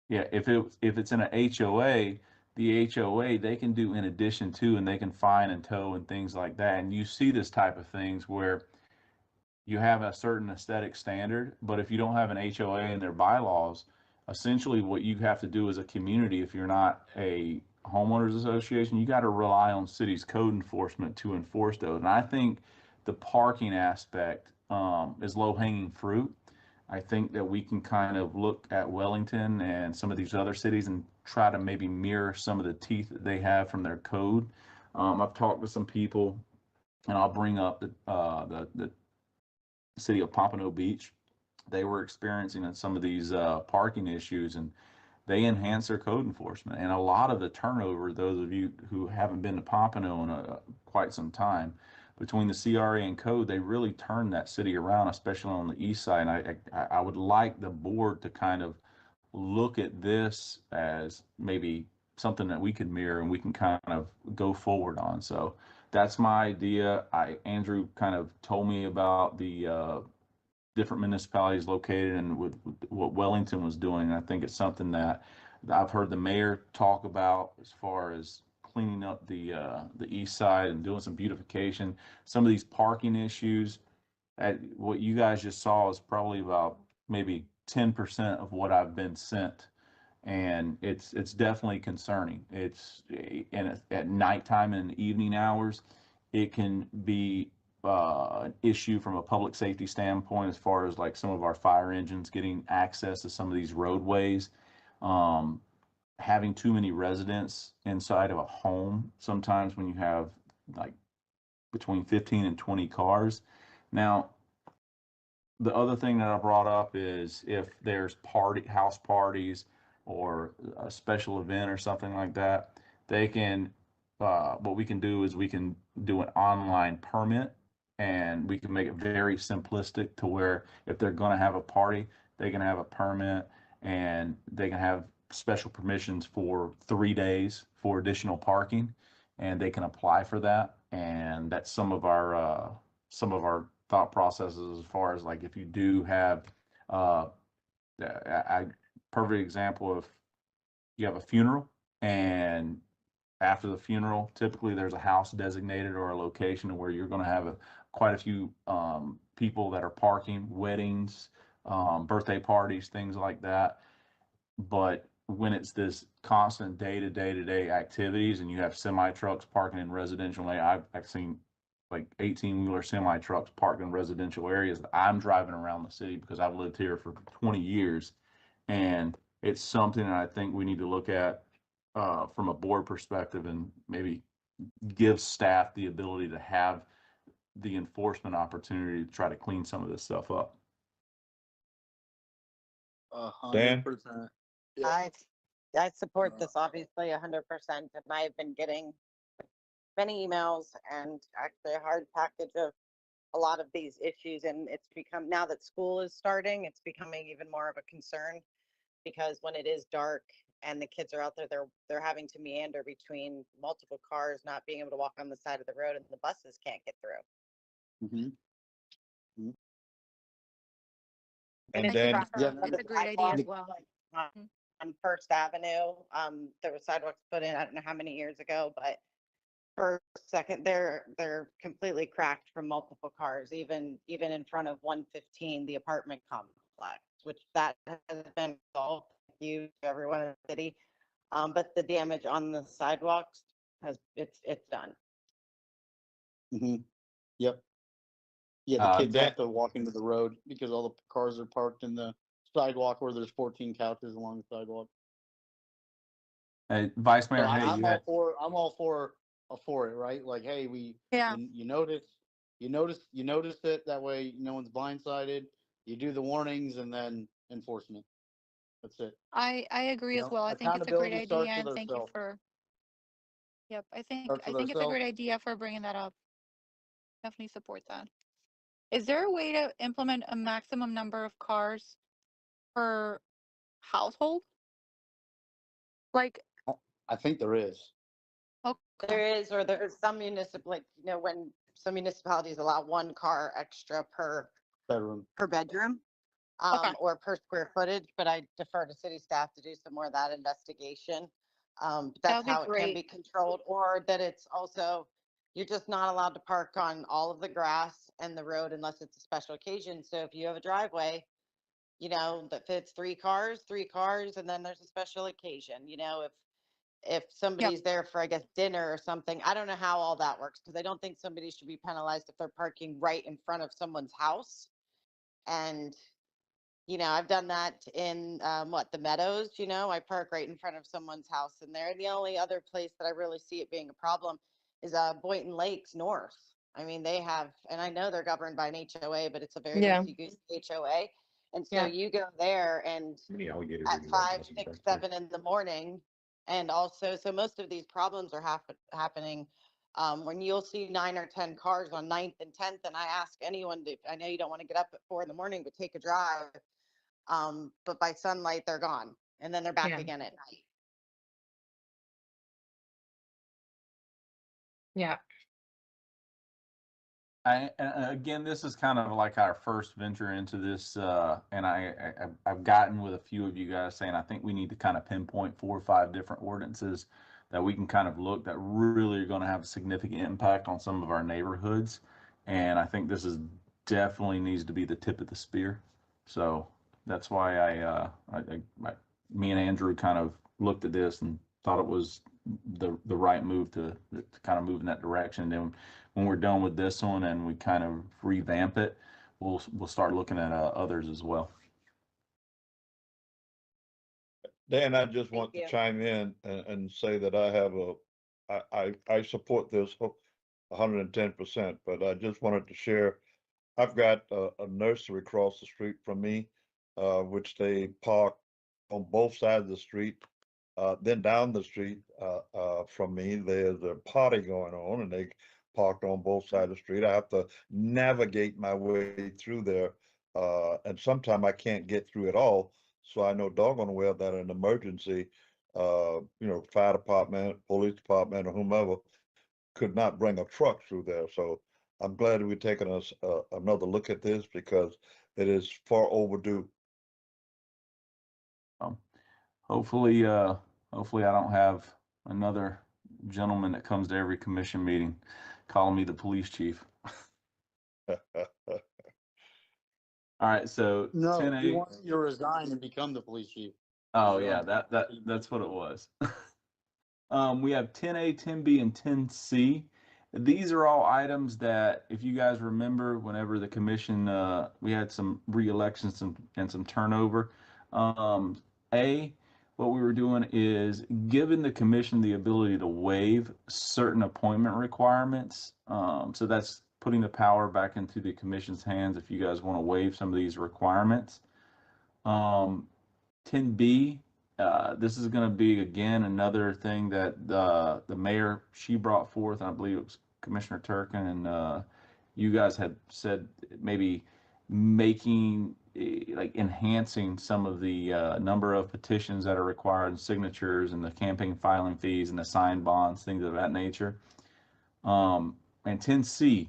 yeah, if it's in a HOA, the HOA, they can do in addition to, and they can fine and tow and things like that. And you see this type of things where you have a certain aesthetic standard, but if you don't have an HOA in their bylaws, essentially what you have to do as a community, if you're not a homeowners association, you got to rely on city's code enforcement to enforce those. And I think the parking aspect is low-hanging fruit. I think that we can kind of look at Wellington and some of these other cities and try to maybe mirror some of the teeth that they have from their code. I've talked to some people, and I'll bring up the city of Pompano Beach. they were experiencing some of these parking issues, and they enhance their code enforcement. And a lot of the turnover, those of you who haven't been to Pompano in quite some time, between the CRA and code, they really turned that city around, especially on the east side. And I would like the board to kind of look at this as maybe something that we can mirror and we can kind of go forward on. So that's my idea. Andrew kind of told me about the different municipalities located and with what Wellington was doing. I think it's something that I've heard the mayor talk about as far as cleaning up the east side and doing some beautification. Some of these parking issues, what you guys just saw is probably about maybe 10% of what I've been sent, and it's definitely concerning. And at nighttime and evening hours, it can be an issue from a public safety standpoint as far as like some of our fire engines getting access to some of these roadways. Having too many residents inside of a home, sometimes when you have like between 15 and 20 cars. Now, the other thing that I brought up is if there's house parties or a special event or something like that, they can, what we can do is we can do an online permit, and we can make it very simplistic to where if they're going to have a party, they can have a permit and they can have special permissions for 3 days for additional parking, and they can apply for that. And that's some of our thought processes as far as like if you do have I perfect example, if you have a funeral and after the funeral, typically there's a house designated or a location where you're going to have quite a few people that are parking, weddings, birthday parties, things like that. But when it's this constant day-to-day activities and you have semi trucks parking in residential, I've seen like 18-wheeler semi trucks parked in residential areas that I'm driving around the city because I've lived here for 20 years. And it's something that I think we need to look at from a board perspective and maybe give staff the ability to have the enforcement opportunity to try to clean some of this stuff up. 100%. I support this obviously 100%, and I've been getting many emails and actually a hard package of a lot of these issues, and it's become, now that school is starting, it's becoming even more of a concern, because when it is dark and the kids are out there, they're having to meander between multiple cars, not being able to walk on the side of the road, and the buses can't get through. And then That's a great idea as well. On First Avenue, there were sidewalks put in, I don't know how many years ago, but for a second, they're completely cracked from multiple cars, even in front of 115, the apartment complex, which that has been solved. Thank you to everyone in the city. But the damage on the sidewalks it's done. Yep. Yeah, the kids have to walk into the road because all the cars are parked in the sidewalk where there's 14 couches along the sidewalk. Vice Mayor, I'm all for it, right? Like, hey, Yeah. you notice it, that way no one's blindsided. You do the warnings and then enforcement. That's it. I agree as well. I think it's a great idea, and thank you for. Yep, I think it's a great idea for bringing that up. Definitely support that. Is there a way to implement a maximum number of cars per household? Like, I think there is. okay. There is, or there's some when some municipalities allow one car extra per bedroom. Okay. Or per square footage, but I defer to city staff to do some more of that investigation. That's how it can be controlled, or that it's also, you're just not allowed to park on all of the grass and the road unless it's a special occasion. So if you have a driveway, that fits three cars, and then there's a special occasion, if somebody's there for, I guess, dinner or something. I don't know how all that works, because I don't think somebody should be penalized if they're parking right in front of someone's house. And I've done that in the Meadows. I park right in front of someone's house in there. The only other place that I really see it being a problem is Boynton Lakes North. I mean, they have, and I know they're governed by an HOA, but it's a very loosey-goosey HOA. And so Yeah. you go there and Many alligators at do like 5, Nelson 6, Texas. 7 in the morning. And also, so most of these problems are happening when you'll see 9 or 10 cars on 9th and 10th. And I ask anyone to, I know you don't want to get up at 4 in the morning, but take a drive. But by sunlight, they're gone. And then they're back Yeah. again at night. Yeah. Again, this is kind of like our first venture into this, and I've gotten with a few of you guys saying I think we need to kind of pinpoint 4 or 5 different ordinances that we can kind of look that really are going to have a significant impact on some of our neighborhoods, and I think this is definitely needs to be the tip of the spear. So that's why me and Andrew kind of looked at this and thought it was the right move to kind of move in that direction. And when we're done with this one and we kind of revamp it, we'll start looking at others as well. Dan, I just want Thank to you. chime in and say that I have I support this 110%, but I just wanted to share, I've got a nursery across the street from me, which they park on both sides of the street. Then down the street from me, there's a party going on and they parked on both sides of the street. I have to navigate my way through there. And sometimes I can't get through at all. So I know doggone well that an emergency, fire department, police department, or whomever could not bring a truck through there. So I'm glad we're taking us another look at this because it is far overdue. Hopefully I don't have another gentleman that comes to every commission meeting calling me the police chief. All right, so No, 10A. you want you to resign and become the police chief. Oh yeah, that's what it was. We have 10A, 10B, and 10C. These are all items that, if you guys remember, whenever the commission, we had some re-elections and some turnover. What we were doing is giving the commission the ability to waive certain appointment requirements. So that's putting the power back into the commission's hands if you guys want to waive some of these requirements. 10B, this is going to be again another thing that the mayor, she brought forth, and I believe it was Commissioner Turkin, and you guys had said maybe making like enhancing some of the number of petitions that are required and signatures and the campaign filing fees and the signed bonds, things of that nature. And 10C,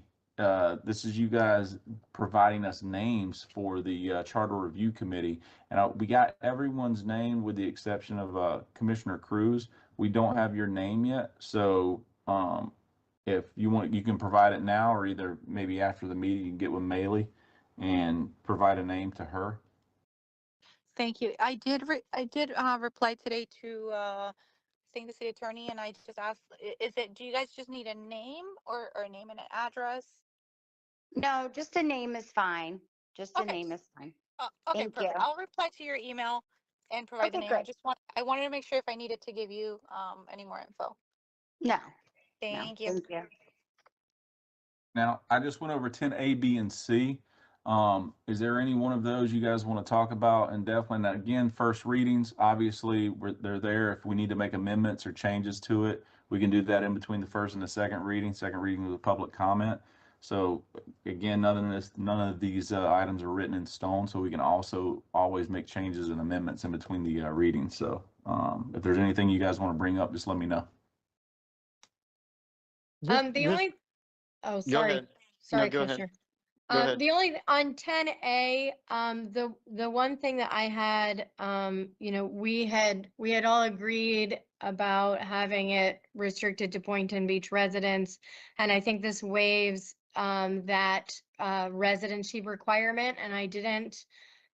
this is you guys providing us names for the Charter Review Committee. And we got everyone's name with the exception of Commissioner Cruz. We don't have your name yet. So if you want, you can provide it now, or either maybe after the meeting, you can get with Maylee and provide a name to her. Thank you. I did reply today to saying the city attorney, and I just asked, do you guys just need a name or a name and an address? No, just a name is fine. Just a Okay. name is fine. Okay, Thank perfect. you. I'll reply to your email and provide the Okay, name. great. I wanted to make sure if I needed to give you any more info. No, no, Thank you. thank you. Now, I just went over 10A, B, and C. Is there any one of those you guys want to talk about? And definitely, now, again, first readings, obviously, they're there. If we need to make amendments or changes to it, we can do that in between the first and the second reading. Second reading with a public comment. So again, none of these items are written in stone, so we can also always make changes and amendments in between the readings. So if there's anything you guys want to bring up, just let me know. Oh, Go sorry. ahead. Sorry, No, go ahead. Commissioner. Go ahead. The only, on 10A, the one thing that I had, we had all agreed about having it restricted to Boynton Beach residents. And I think this waives, that, residency requirement, and I didn't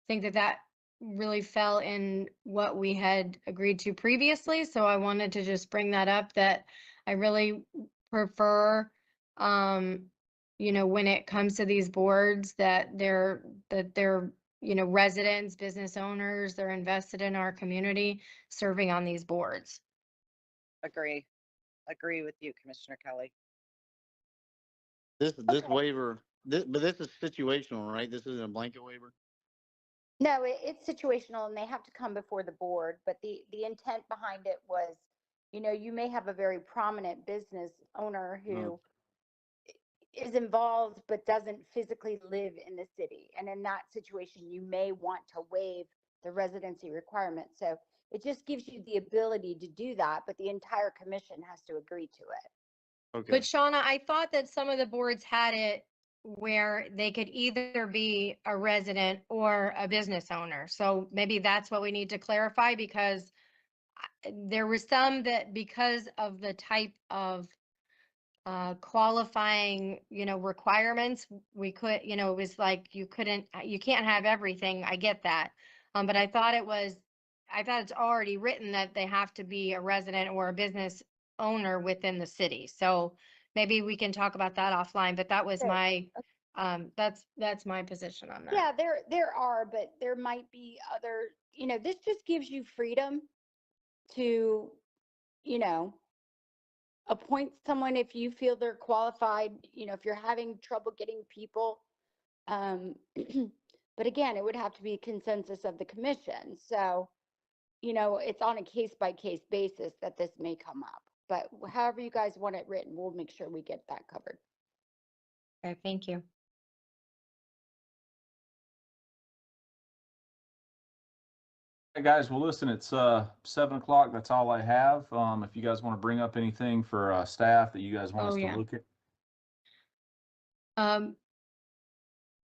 think that that really fell in what we had agreed to previously. So I wanted to just bring that up, that I really prefer, when it comes to these boards, that they're, residents, business owners, they're invested in our community, serving on these boards. Agree with you, Commissioner Kelly. This waiver, but this is situational, right? This isn't a blanket waiver. No, it's situational and they have to come before the board, but the intent behind it was, you may have a very prominent business owner who is involved but doesn't physically live in the city. And in that situation, you may want to waive the residency requirement. So it just gives you the ability to do that, but the entire commission has to agree to it. But Shauna, I thought that some of the boards had it where they could either be a resident or a business owner. So maybe that's what we need to clarify, because there were some that, because of the type of qualifying, requirements, we could, it was like you can't have everything. I get that. But I thought it's already written that they have to be a resident or a business owner within the city. So maybe we can talk about that offline, but that was Sure. my, that's my position on that. Yeah, there are, but there might be other, this just gives you freedom to, appoint someone if you feel they're qualified, if you're having trouble getting people. But again, it would have to be a consensus of the commission. So, it's on a case by case basis that this may come up, but however you guys want it written, we'll make sure we get that covered. Okay, thank you. Hey guys, well listen, it's 7 o'clock. That's all I have. If you guys want to bring up anything for staff that you guys want us to look at.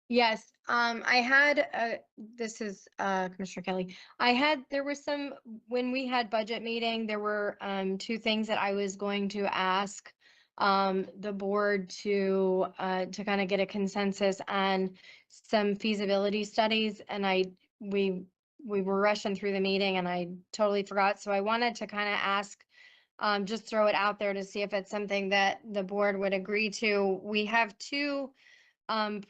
Yes, I had, this is Commissioner Kelly. There was some, when we had budget meeting, there were two things that I was going to ask the board to kind of get a consensus on some feasibility studies, and we were rushing through the meeting and I totally forgot. So I wanted to kind of ask, just throw it out there to see if it's something that the board would agree to. We have two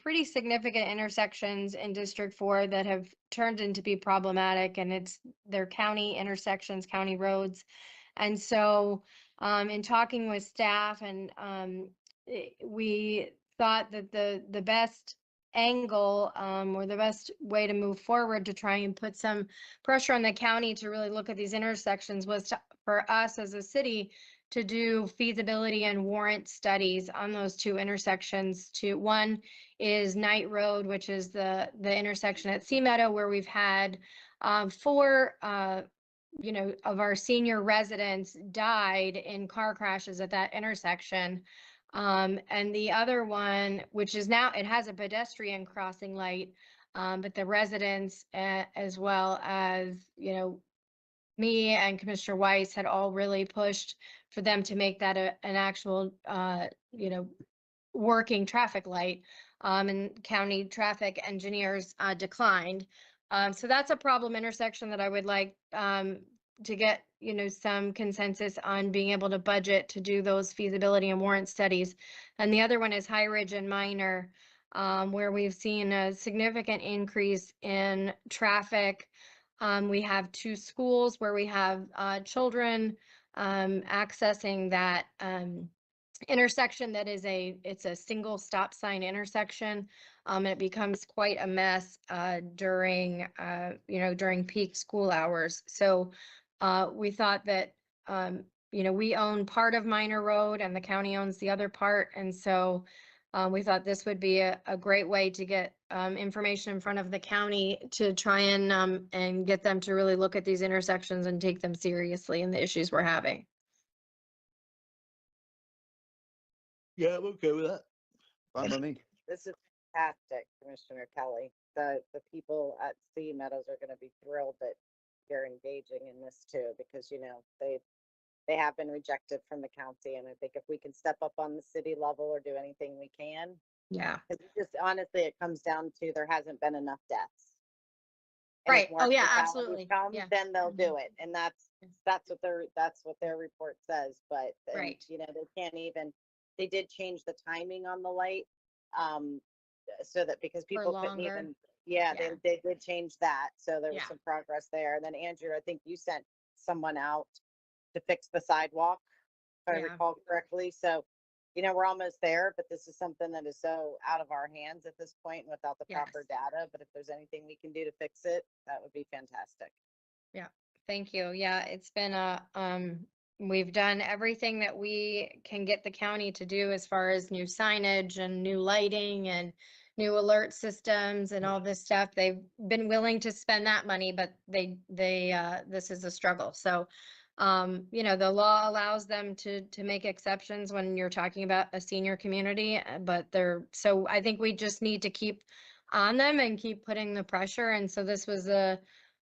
pretty significant intersections in District 4 that have turned into be problematic, and they're county intersections, county roads. And so in talking with staff, and we thought that the best angle or the best way to move forward to try and put some pressure on the county to really look at these intersections was for us as a city to do feasibility and warrant studies on those two intersections. One is Knight Road, which is the intersection at Sea Meadow, where we've had 4 of our senior residents died in car crashes at that intersection. And the other one, which is now, it has a pedestrian crossing light, but the residents, as well as, me and Commissioner Weiss had all really pushed for them to make that an actual, working traffic light, and county traffic engineers declined. So that's a problem intersection that I would like to get, some consensus on being able to budget to do those feasibility and warrant studies. And the other one is High Ridge and Minor, where we've seen a significant increase in traffic. We have 2 schools where we have children accessing that intersection that is it's a single stop sign intersection. It becomes quite a mess during peak school hours. So we thought that we own part of Minor Road and the county owns the other part, and so we thought this would be a great way to get information in front of the county to try and get them to really look at these intersections and take them seriously and the issues we're having. Yeah, I'm okay with that. Fine by me. This is fantastic, Commissioner Kelly. The people at Sea Meadows are going to be thrilled that you're engaging in this too, because they have been rejected from the county, and I think if we can step up on the city level or do anything we can. Yeah. Because just honestly, it comes down to there hasn't been enough deaths. Right. And if Oh yeah, mortality absolutely. comes, Yeah. then they'll do it, and that's what their report says. But Right. they can't even. They did change the timing on the light, so that because people couldn't longer. even. Yeah, Yeah. they did change that, so there was Yeah. some progress there. And then Andrew, I think you sent someone out to fix the sidewalk, if I Yeah. recall correctly. So you know, we're almost there, but this is something that is so out of our hands at this point without the proper Yes. data. But if there's anything we can do to fix it, that would be fantastic. Yeah, thank you. Yeah, it's been we've done everything that we can get the county to do as far as new signage and new lighting and new alert systems and all this stuff. They've been willing to spend that money, but this is a struggle. So, you know, the law allows them to make exceptions when you're talking about a senior community, but so I think we just need to keep on them and keep putting the pressure. And so this was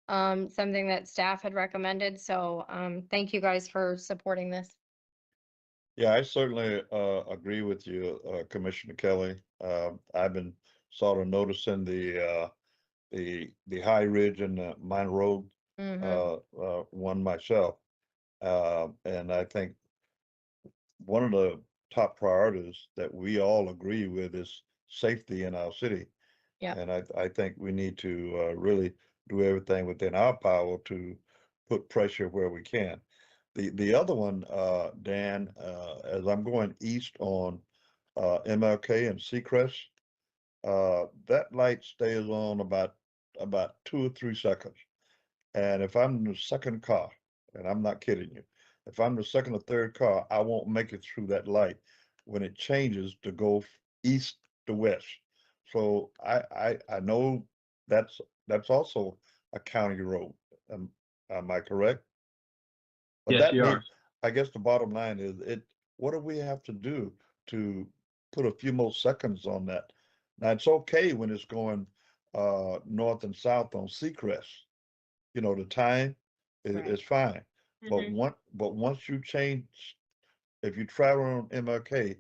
something that staff had recommended. So thank you guys for supporting this. Yeah, I certainly agree with you, Commissioner Kelly. I've been sort of noticing the High Ridge and the Mine Road one myself. And I think one of the top priorities that we all agree with is safety in our city. Yeah. And I think we need to really do everything within our power to put pressure where we can. The other one, Dan, as I'm going east on MLK and Seacrest, that light stays on about 2 or 3 seconds. And if I'm in the second car, and I'm not kidding you, if I'm the second or third car, I won't make it through that light when it changes to go east to west. So I know that's also a county road. Am I correct? But Yes, that you are. means, I guess the bottom line is what do we have to do to put a few more seconds on that? Now it's okay when it's going north and south on Seacrest. You know, the time is fine. But once you change, if you travel on MLK,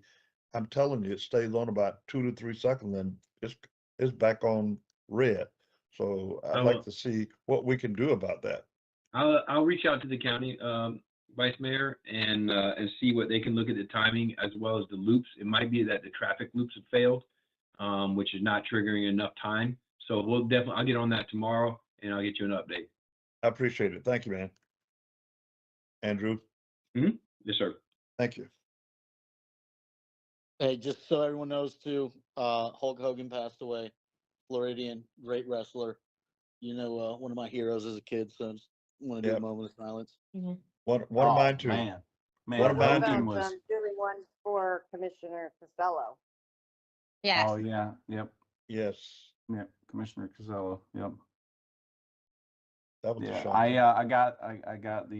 I'm telling you, it stays on about 2 to 3 seconds and it's back on red. So I'd like to see what we can do about that. I'll reach out to the county vice mayor and see what they can look at the timing as well as the loops. It might be that the traffic loops have failed, which is not triggering enough time. So I'll get on that tomorrow and I'll get you an update. I appreciate it. Thank you, man. Andrew. Yes, sir. Thank you. Hey, just so everyone knows too, Hulk Hogan passed away. Floridian, great wrestler. You know, one of my heroes as a kid. So I just want to do a moment of silence. One of mine too. Man, One of mine About too. doing one for Commissioner Costello. Yes. Oh yeah. Yep. Yes. Yep. Commissioner Costello. Yep. That was a Yeah. shock. I got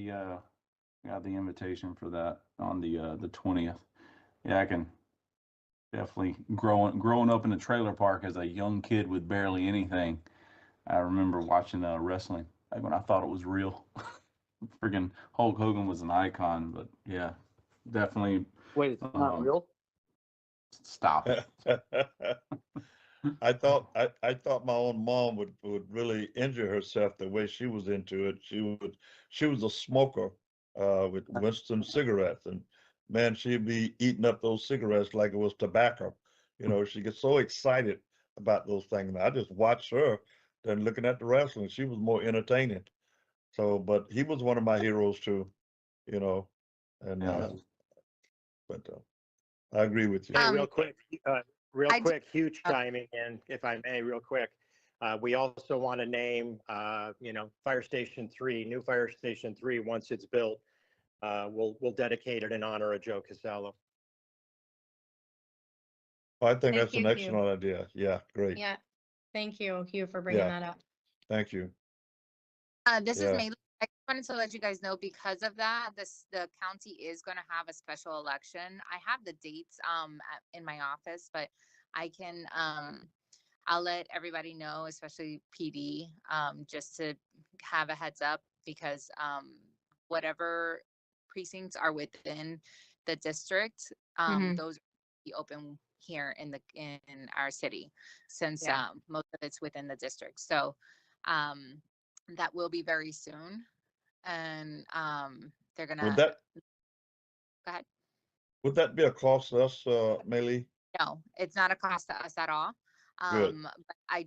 the invitation for that on the 20th. Yeah, I can definitely growing up in a trailer park as a young kid with barely anything. I remember watching wrestling like when I thought it was real. Friggin' Hulk Hogan was an icon, but yeah, definitely. Wait, it's not real? Stop it. I thought my own mom would really injure herself the way she was into it. She was a smoker with Winston cigarettes, and man, she'd be eating up those cigarettes like it was tobacco. You know, she gets so excited about those things. And I just watched her than looking at the wrestling. She was more entertaining. So, but he was one of my heroes too, you know, and but I agree with you. Hey, real quick, huge Oh. timing, and if I may, real quick, we also want to name, you know, Fire Station 3, new Fire Station 3, once it's built, we'll dedicate it in honor of Joe Costello. I think Thank that's you, an Hugh. excellent idea. Yeah, great. Yeah. Thank you, Hugh, for bringing Yeah. that up. Thank you. This is Yeah. mainly, I wanted to let you guys know because of that, the county is going to have a special election. I have the dates in my office, but I can I'll let everybody know, especially PD, just to have a heads up because whatever precincts are within the district, those will be open here in our city, since most of it's within the district. So that will be very soon, and they're gonna. Would that Go ahead. would that be a cost to us, Maylee? No, it's not a cost to us at all. Good. But I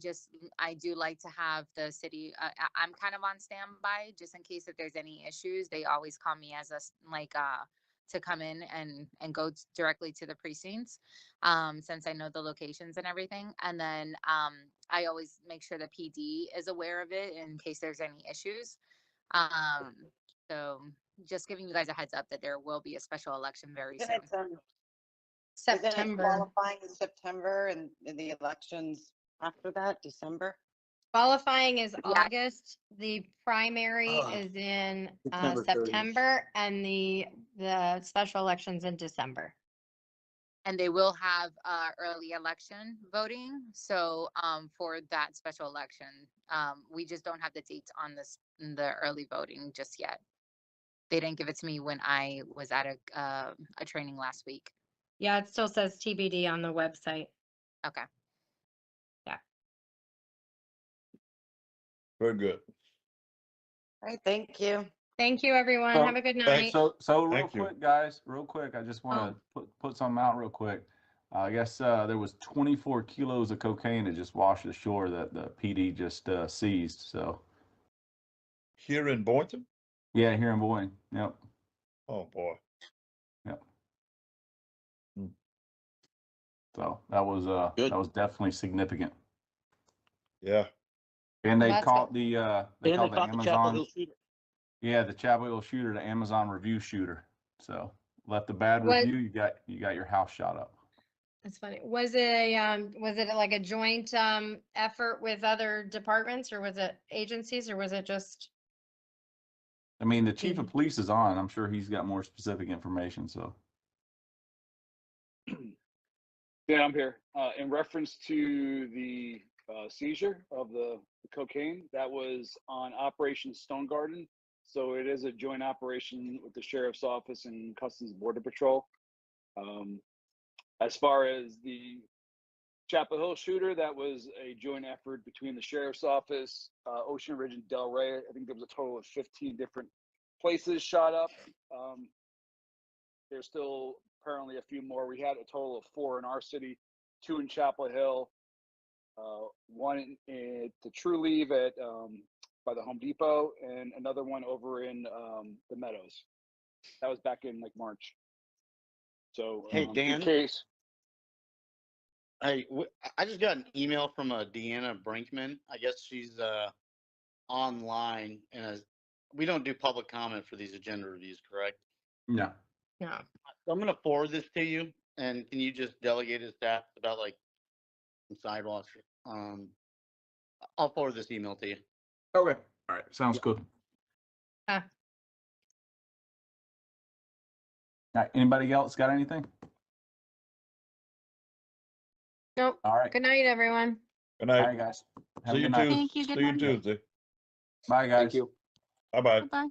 do like to have the city, I'm kind of on standby just in case if there's any issues. They always call me as to come in and go directly to the precincts, since I know the locations and everything. And then I always make sure the PD is aware of it in case there's any issues. So just giving you guys a heads up that there will be a special election very Isn't soon. it, September. qualifying in September and the elections after that, December? Qualifying is Yeah. August, the primary Ugh. is in September 30th. September, and the special elections in December. And they will have early election voting. So for that special election, we just don't have the dates on the early voting just yet. They didn't give it to me when I was at a training last week. Yeah, it still says TBD on the website. Okay. Very good. All right, thank you. Thank you, everyone. So- Have a good Thanks. night. So real Thank you. quick, guys, real quick, I just want to put something out real quick. I guess there was 24 kilos of cocaine that just washed ashore that the PD just seized. So Here in Boynton? yeah, here in Boynton. Yep. Oh, boy. Yep. Hmm. So that was definitely significant. Yeah. And they That's caught the they And called they the caught the Chapel Amazon. Hill shooter. Yeah, the Chapel Hill shooter, the Amazon review shooter. So left a bad What- review. You got your house shot up. That's funny. Was it like a joint effort with other departments, or was it agencies, or was it just? I mean, the chief of police is on. I'm sure he's got more specific information. So Yeah, I'm here. In reference to the seizure of the cocaine, that was on Operation Stone Garden. So it is a joint operation with the Sheriff's Office and Customs and Border Patrol. As far as the Chapel Hill shooter, that was a joint effort between the Sheriff's Office, Ocean Ridge, and Delray. I think there was a total of 15 different places shot up. There's still apparently a few more. We had a total of 4 in our city, 2 in Chapel Hill, 1 at the True Leave at by the Home Depot, and another one over in the Meadows. That was back in like March. So Hey, in Dan? case I just got an email from Deanna Brinkman. I guess she's online, and we don't do public comment for these agenda reviews, correct? no. No. So I'm gonna forward this to you, and can you just delegate his staff about like some sidewalks? I'll forward this email to you. Okay. All right. Sounds good. Ah. All right, anybody else got anything? Nope. All right. Good night, everyone. Good All night. right, guys. Have a See you good night. Tuesday. Thank you. Good See you night. Tuesday. Bye, guys. Thank you. Bye-bye. Bye-bye.